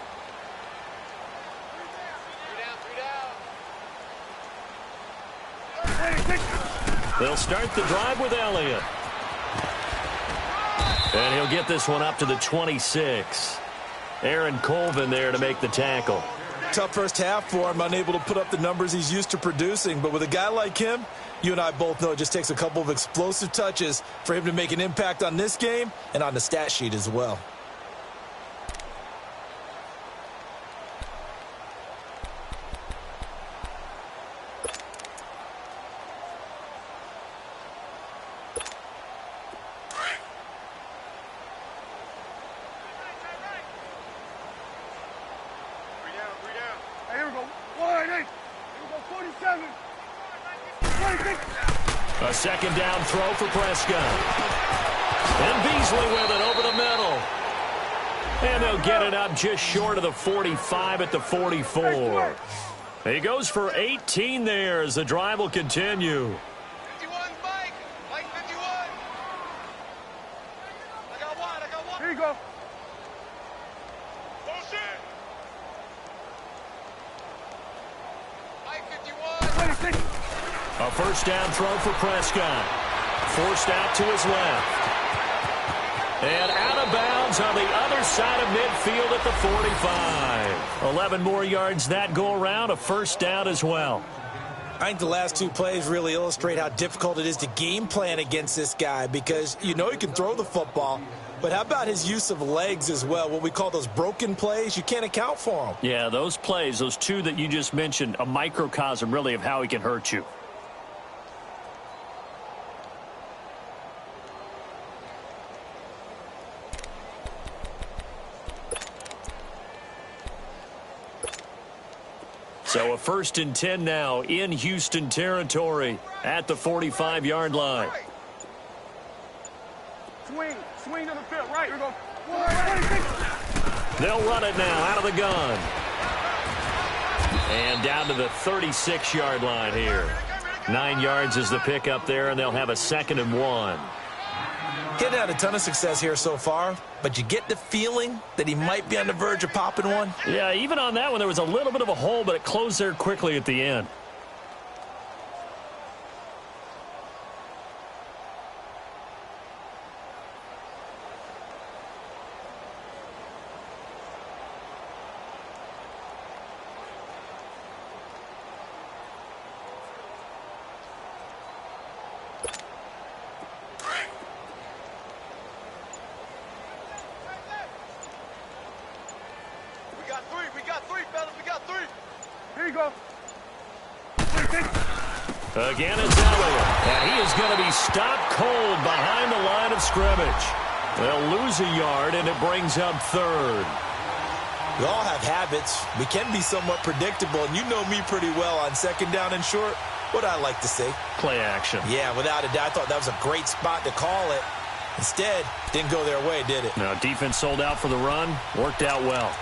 They'll start the drive with Elliott. And he'll get this one up to the 26. Aaron Colvin there to make the tackle. Tough first half for him, unable to put up the numbers he's used to producing. But with a guy like him, you and I both know it just takes a couple of explosive touches for him to make an impact on this game and on the stat sheet as well. A second down throw for Prescott. And Beasley with it over the middle. And they'll get it up just short of the 45 at the 44. He goes for 18 there as the drive will continue. 51, Mike. Mike 51. I got one. Here you go. Bullshit. Mike 51. 26. A first down throw for Prescott. Forced out to his left. And out of bounds on the other side of midfield at the 45. 11 more yards that go around. A first down as well. I think the last 2 plays really illustrate how difficult it is to game plan against this guy because you know he can throw the football, but But how about his use of legs as well, what we call those broken plays? You can't account for them. Yeah, those plays, those two that you just mentioned, a microcosm really of how he can hurt you. So a 1st and 10 now in Houston territory at the 45-yard line. Swing to the field, right. Here we go. They'll run it now out of the gun. And down to the 36-yard line here. 9 yards is the pickup there, and they'll have a 2nd and 1. Getting had a ton of success here so far, but you get the feeling that he might be on the verge of popping one. Yeah, even on that one, there was a little bit of a hole, but it closed there quickly at the end. Again, it's Elliott. And he is going to be stopped cold behind the line of scrimmage. They'll lose a yard, and it brings up 3rd. We all have habits. We can be somewhat predictable, and you know me pretty well on 2nd down and short. What I like to say? Play action. Yeah, without a doubt. I thought that was a great spot to call it. Instead, didn't go their way, did it? No, defense sold out for the run. Worked out well.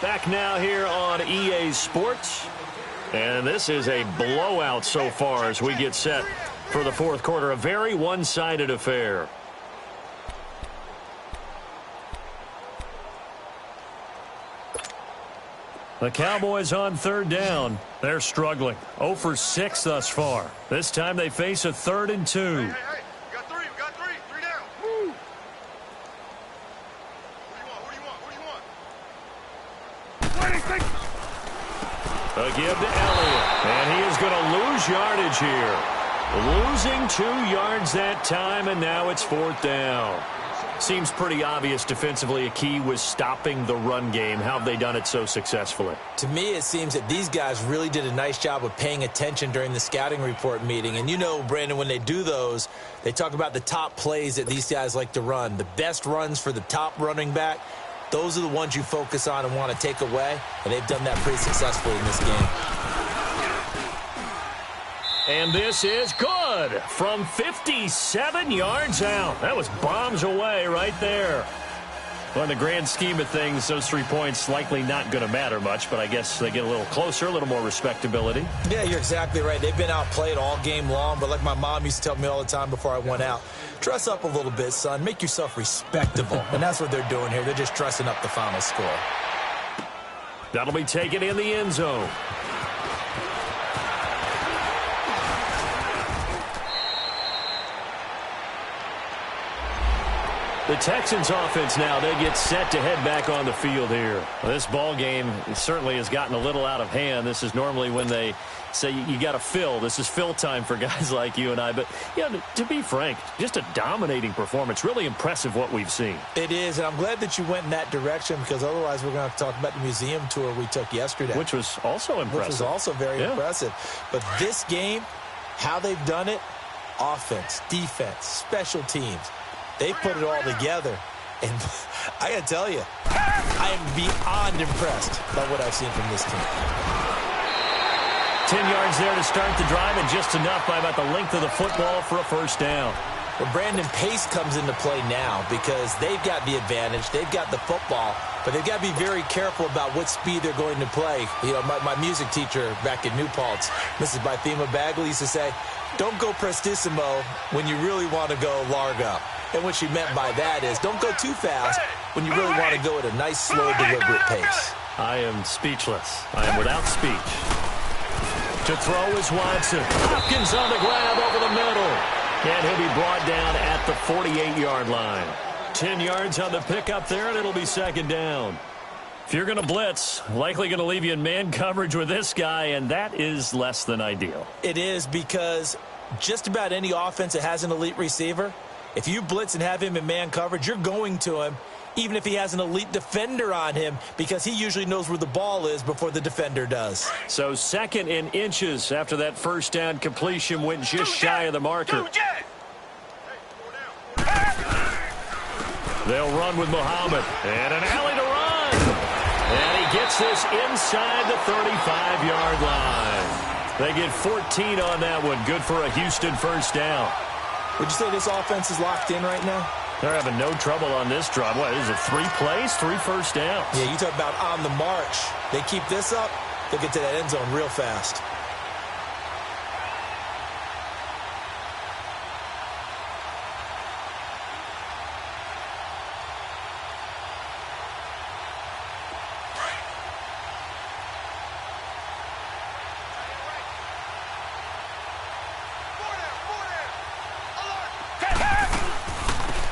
Back now here on EA Sports. And this is a blowout so far as we get set for the 4th quarter. A very one-sided affair. The Cowboys on 3rd down. They're struggling. 0 for 6 thus far. This time they face a 3rd and 2. Hey, we got 3 down. Woo! Who do you want? A give to Elliott. And he is going to lose yardage here. Losing 2 yards that time, and now it's 4th down. Seems pretty obvious defensively a key was stopping the run game. How have they done it so successfully? To me, it seems that these guys really did a nice job of paying attention during the scouting report meeting. And you know, Brandon, when they do those, they talk about the top plays that these guys like to run. The best runs for the top running back, those are the ones you focus on and want to take away. And they've done that pretty successfully in this game. And this is good from 57 yards out. That was bombs away right there. Well, in the grand scheme of things, those 3 points likely not going to matter much, but I guess they get a little closer, a little more respectability. Yeah, you're exactly right. They've been outplayed all game long, but like my mom used to tell me all the time before I went out, dress up a little bit, son. Make yourself respectable. And that's what they're doing here. They're just dressing up the final score. That'll be taken in the end zone. The Texans offense now, they get set to head back on the field here. Well, this ball game certainly has gotten a little out of hand. This is normally when they say you got to fill. This is fill time for guys like you and I. But, yeah, to be frank, just a dominating performance. Really impressive what we've seen. It is, and I'm glad that you went in that direction because otherwise we're going to have to talk about the museum tour we took yesterday. Which was also impressive. Which was also very impressive. But this game, how they've done it, offense, defense, special teams, they put it all together, and I got to tell you, I am beyond impressed by what I've seen from this team. 10 yards there to start the drive, and just enough by about the length of the football for a 1st down. Well, Brandon, pace comes into play now because they've got the advantage. They've got the football, but they've got to be very careful about what speed they're going to play. You know, my music teacher back in New Paltz, Mrs. Bythema Bagley, used to say, don't go prestissimo when you really want to go largo. And what she meant by that is don't go too fast when you really want to go at a nice, slow, deliberate pace. I am speechless. I am without speech. To throw is Watson. Hopkins on the grab over the middle. And he'll be brought down at the 48-yard line. 10 yards on the pickup there, and it'll be 2nd down. If you're going to blitz, likely going to leave you in man coverage with this guy, and that is less than ideal. It is, because just about any offense that has an elite receiver, if you blitz and have him in man coverage, you're going to him, even if he has an elite defender on him, because he usually knows where the ball is before the defender does. So 2nd and inches after that first down completion, went just shy of the marker. They'll run with Muhammad, and an alley to run. And he gets this inside the 35-yard line. They get 14 on that one. Good for a Houston first down. Would you say this offense is locked in right now? They're having no trouble on this drive. What is it, 3 plays, 3 first downs? Yeah, you talk about on the march. They keep this up, they'll get to that end zone real fast.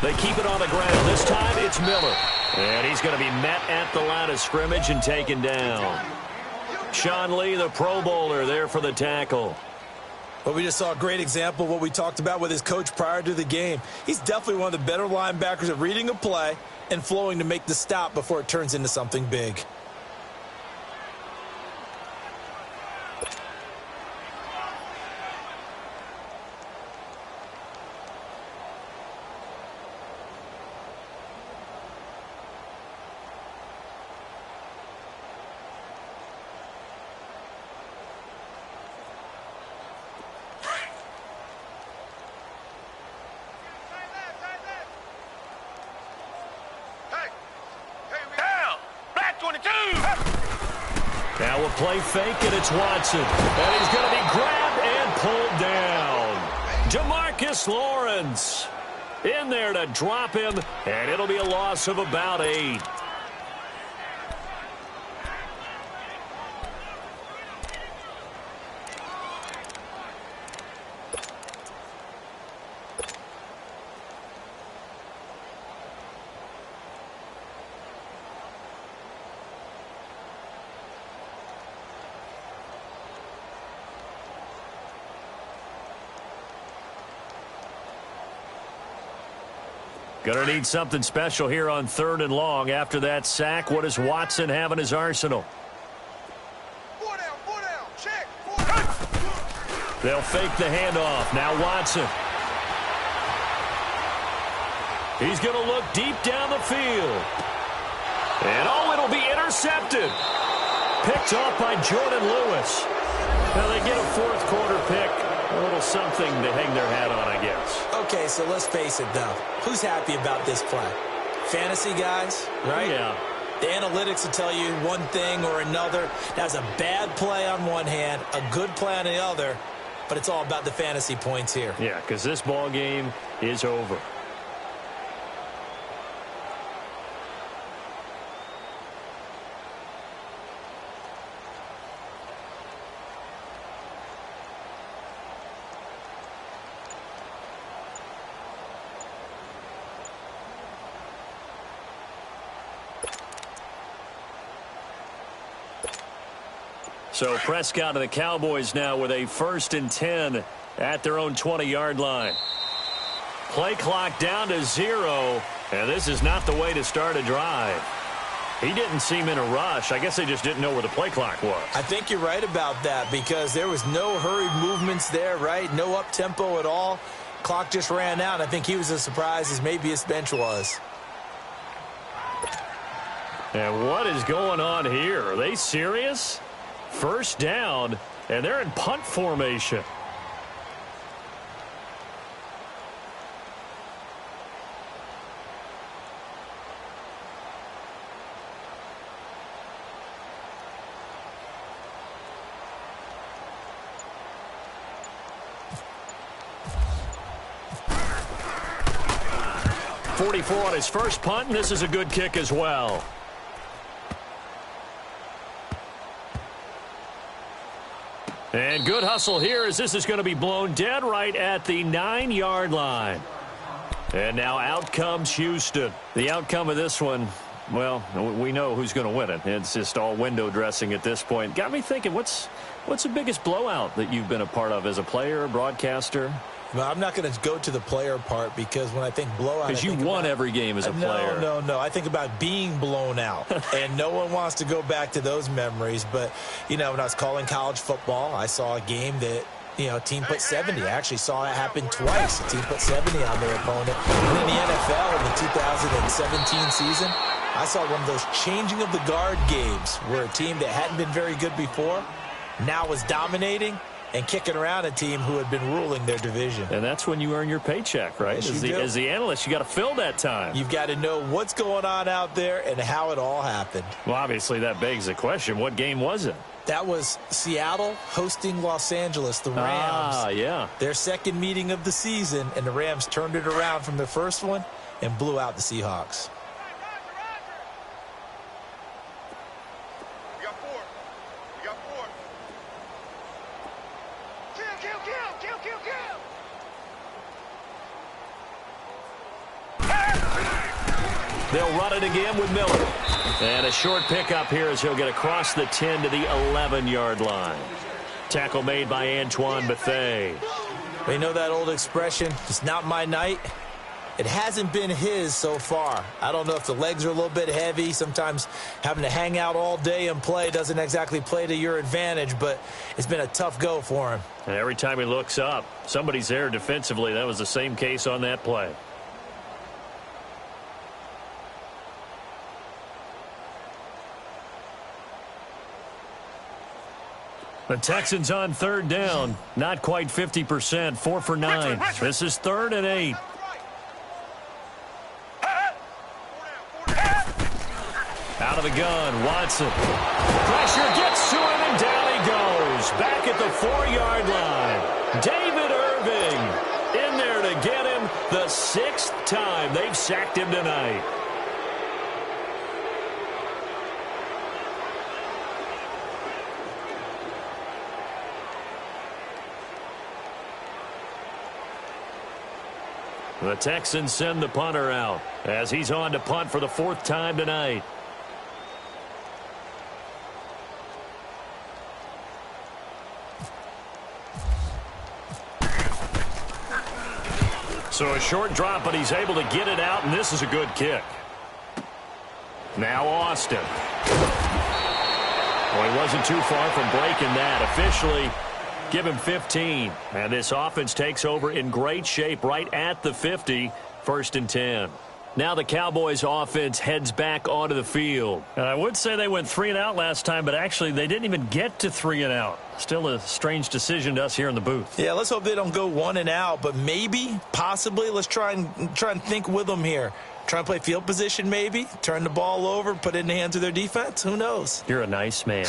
They keep it on the ground. This time it's Miller. And he's going to be met at the line of scrimmage and taken down. Sean Lee, the Pro Bowler, there for the tackle. Well, we just saw a great example of what we talked about with his coach prior to the game. He's definitely one of the better linebackers at reading a play and flowing to make the stop before it turns into something big. Now a play fake, and it's Watson. And he's going to be grabbed and pulled down. Demarcus Lawrence in there to drop him, and it'll be a loss of about 8. Going to need something special here on 3rd and long. After that sack, what does Watson have in his arsenal? 4 down, check, 4 down. They'll fake the handoff. Now Watson. He's going to look deep down the field. And it'll be intercepted. Picked off by Jordan Lewis. Now they get a 4th quarter pick. A little something to hang their hat on, I guess. Okay, so let's face it, though. Who's happy about this play? Fantasy guys, right? Yeah. The analytics will tell you one thing or another. That's a bad play on one hand, a good play on the other, but it's all about the fantasy points here. Yeah, because this ball game is over. So Prescott and the Cowboys now with a 1st and 10 at their own 20-yard line. Play clock down to 0, and this is not the way to start a drive. He didn't seem in a rush. I guess they just didn't know where the play clock was. I think you're right about that, because there was no hurried movements there, right? No up-tempo at all. Clock just ran out. I think he was as surprised as maybe his bench was. And what is going on here? Are they serious? 1st down, and they're in punt formation. .44 on his first punt, and this is a good kick as well. And good hustle here, as this is going to be blown dead right at the 9-yard line. And now out comes Houston. The outcome of this one, Well, we know who's going to win it. It's just all window dressing at this point. Got me thinking, what's the biggest blowout that you've been a part of as a player, broadcaster? Well, I'm not going to go to the player part because when I think blowout, because you won every game as a player. No. I think about being blown out, and no one wants to go back to those memories. But, when I was calling college football, I saw a game that, a team put 70. I actually saw it happen twice. A team put 70 on their opponent. And in the NFL in the 2017 season, I saw one of those changing of the guard games where a team that hadn't been very good before now was dominating and kicking around a team who had been ruling their division. And that's when you earn your paycheck, right? Yes, as the analyst, you got to fill that time. You've got to know what's going on out there and how it all happened. Well, obviously, that begs the question, what game was it? That was Seattle hosting Los Angeles, the Rams. Ah, yeah. Their second meeting of the season, and the Rams turned it around from their first one and blew out the Seahawks. They'll run it again with Miller. And a short pickup here as he'll get across the 10 to the 11-yard line. Tackle made by Antoine Bethea. We know that old expression, it's not my night. It hasn't been his so far. I don't know if the legs are a little bit heavy. Sometimes having to hang out all day and play doesn't exactly play to your advantage, but it's been a tough go for him. And every time he looks up, somebody's there defensively. That was the same case on that play. The Texans on third down. Not quite 50%. 4 for 9. This is 3rd and 8. Out of the gun, Watson. Pressure gets to him, and down he goes. Back at the 4-yard line. David Irving in there to get him the 6th time they've sacked him tonight. The Texans send the punter out as he's on to punt for the 4th time tonight. So a short drop, but he's able to get it out, and this is a good kick. Now Austin. Well, he wasn't too far from breaking that. Officially, give him 15. And this offense takes over in great shape right at the 50, 1st and 10. Now the Cowboys offense heads back onto the field. And I would say they went 3 and out last time, but actually they didn't even get to 3 and out. Still a strange decision to us here in the booth. Yeah, let's hope they don't go 1 and out, but maybe, possibly, let's try and think with them here. Try and play field position maybe, turn the ball over, put it in the hands of their defense. Who knows? You're a nice man.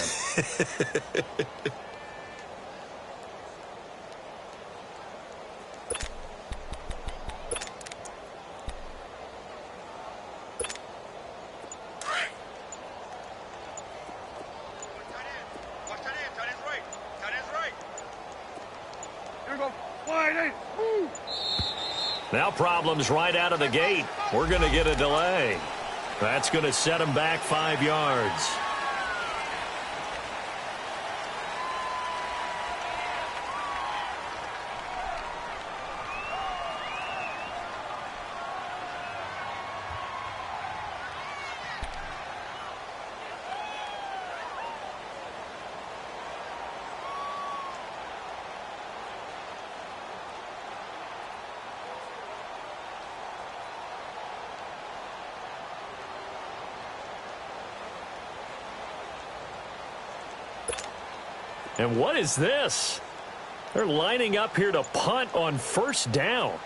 Now problems right out of the gate. We're going to get a delay. That's going to set him back 5 yards. And what is this? They're lining up here to punt on 1st down.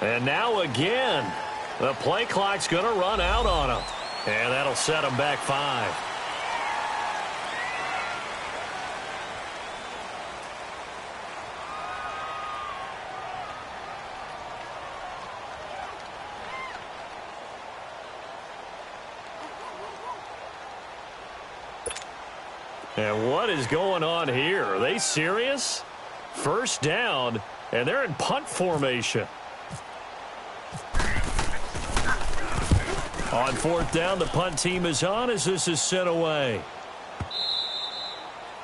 And now again, the play clock's going to run out on them. And that'll set them back 5. And what is going on here? Are they serious? 1st down, and they're in punt formation. On fourth down, the punt team is on as this is sent away.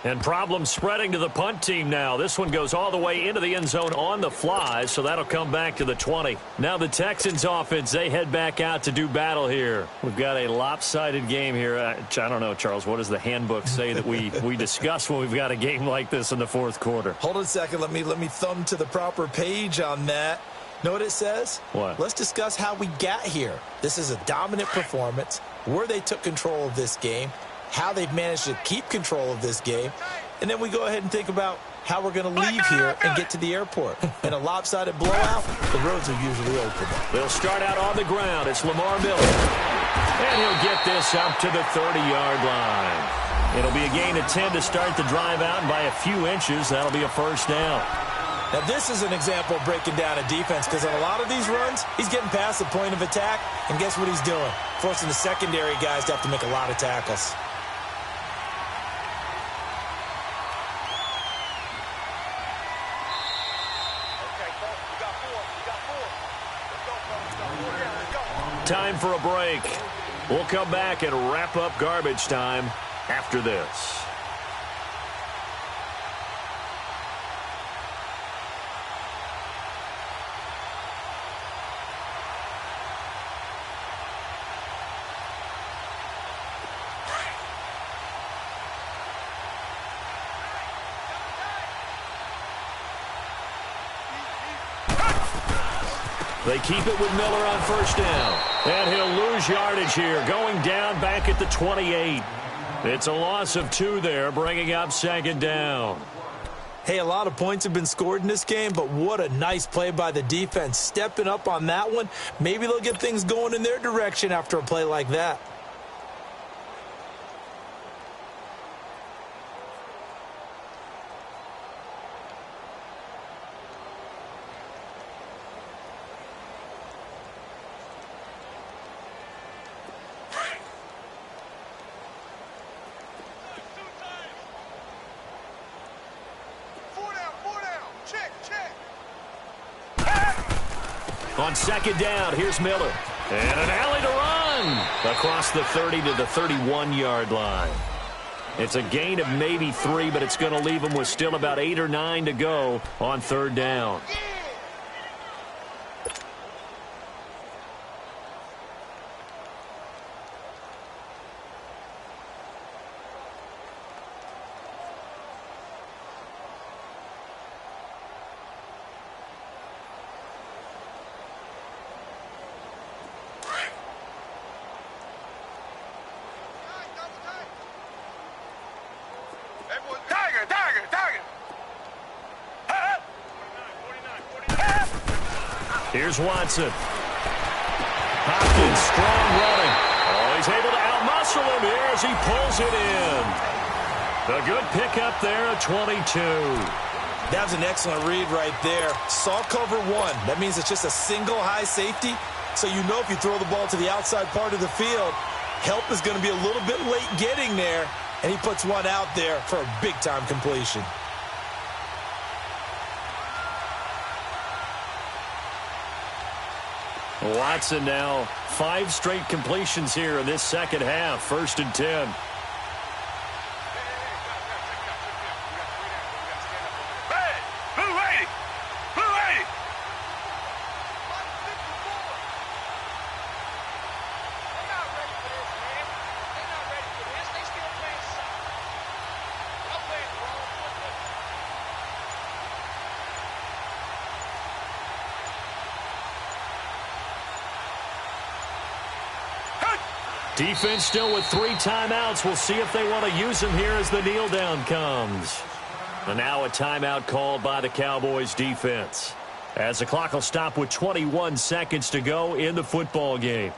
And problems spreading to the punt team now. This one goes all the way into the end zone on the fly, so that'll come back to the 20. Now the Texans offense, they head back out to do battle here. We've got a lopsided game here. I don't know, Charles, what does the handbook say that we discuss when we've got a game like this in the fourth quarter? Hold on a second. Let me thumb to the proper page on that. Know what it says? What? Let's discuss how we got here. This is a dominant performance, where they took control of this game, how they've managed to keep control of this game, and then we go ahead and think about how we're going to leave here and get to the airport. In a lopsided blowout, the roads are usually open. They'll start out on the ground. It's Lamar Miller. And he'll get this up to the 30-yard line. It'll be a gain of 10 to start the drive out, and by a few inches, that'll be a first down. Now, this is an example of breaking down a defense, because on a lot of these runs, he's getting past the point of attack, and guess what he's doing? Forcing the secondary guys to have to make a lot of tackles. Time for a break. We'll come back and wrap up garbage time after this. They keep it with Miller on first down. And he'll lose yardage here, going down back at the 28. It's a loss of 2 there, bringing up second down. Hey, a lot of points have been scored in this game, but what a nice play by the defense. Stepping up on that one, maybe they'll get things going in their direction after a play like that. On second down, here's Miller. And an alley to run across the 30 to the 31-yard line. It's a gain of maybe 3, but it's going to leave them with still about 8 or 9 to go on third down. Here's Watson. Hopkins, strong running. Oh, he's able to outmuscle him here as he pulls it in. A good pickup there at 22. That was an excellent read right there. Saw cover 1. That means it's just a single high safety. So you know if you throw the ball to the outside part of the field, help is going to be a little bit late getting there. And he puts one out there for a big-time completion. Watson now 5 straight completions here in this second half. 1st and 10. Defense still with 3 timeouts. We'll see if they want to use them here as the kneel down comes. And now a timeout called by the Cowboys defense, as the clock will stop with 21 seconds to go in the football game.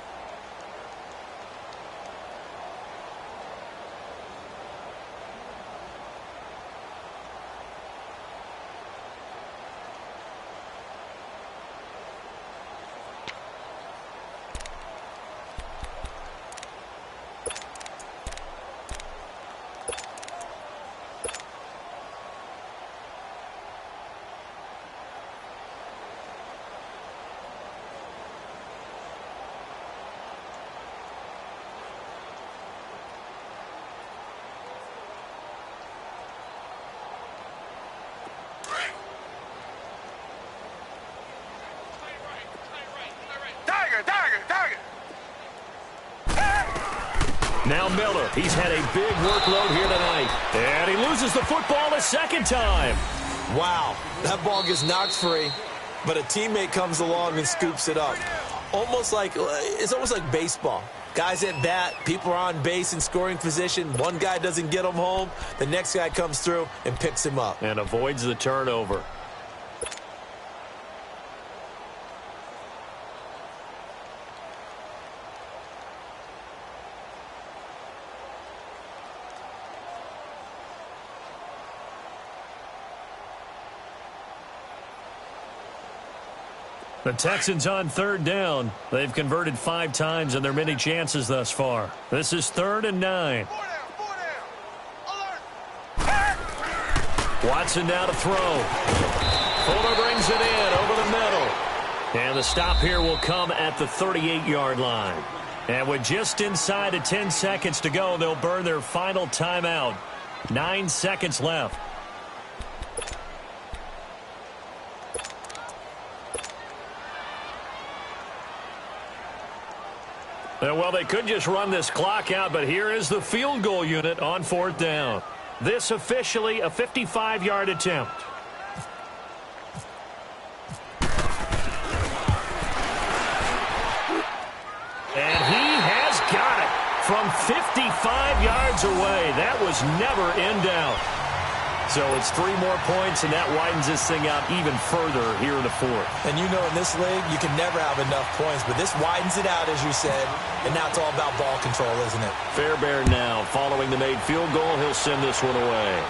Target. Now Miller, he's had a big workload here tonight. And he loses the football a second time. Wow, that ball gets knocked free, but a teammate comes along and scoops it up. It's almost like baseball. Guys at bat, people are on base in scoring position. One guy doesn't get him home. The next guy comes through and picks him up. And avoids the turnover. The Texans on third down. They've converted 5 times in their many chances thus far. This is 3rd and 9. Watson now to throw. Fuller brings it in over the middle. And the stop here will come at the 38-yard line. And with just inside of 10 seconds to go, they'll burn their final timeout. 9 seconds left. Well, they could just run this clock out, but here is the field goal unit on 4th down. This officially a 55-yard attempt. And he has got it from 55 yards away. That was never in doubt. So it's 3 more points, and that widens this thing out even further here in the 4th. And you know in this league, you can never have enough points, but this widens it out, as you said, and now it's all about ball control, isn't it? Fairbairn now, following the made field goal, he'll send this one away.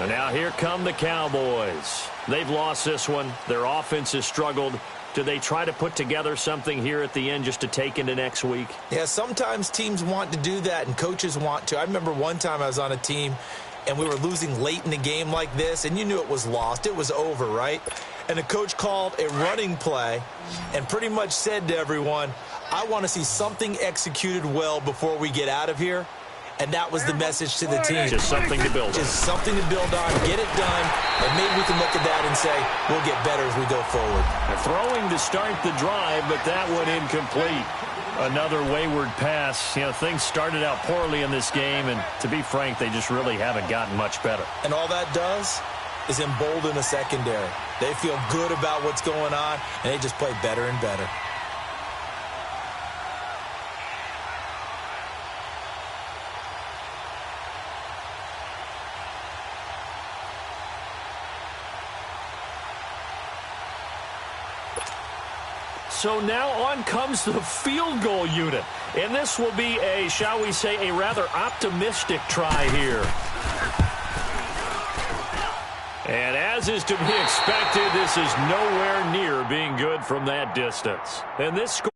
And now here come the Cowboys. They've lost this one. Their offense has struggled. Do they try to put together something here at the end just to take into next week? Yeah, sometimes teams want to do that, and coaches want to. I remember one time I was on a team, and we were losing late in the game like this, and you knew it was lost. It was over, right? And the coach called a running play and pretty much said to everyone, I want to see something executed well before we get out of here. And that was the message to the team. Just something to build on. Just something to build on, get it done, and maybe we can look at that and say, we'll get better as we go forward. They're throwing to start the drive, but that one incomplete. Another wayward pass. Things started out poorly in this game, and to be frank, they just really haven't gotten much better. And all that does is embolden the secondary. They feel good about what's going on, and they just play better and better. So now on comes the field goal unit. And this will be a, shall we say, a rather optimistic try here. And as is to be expected, this is nowhere near being good from that distance. And this score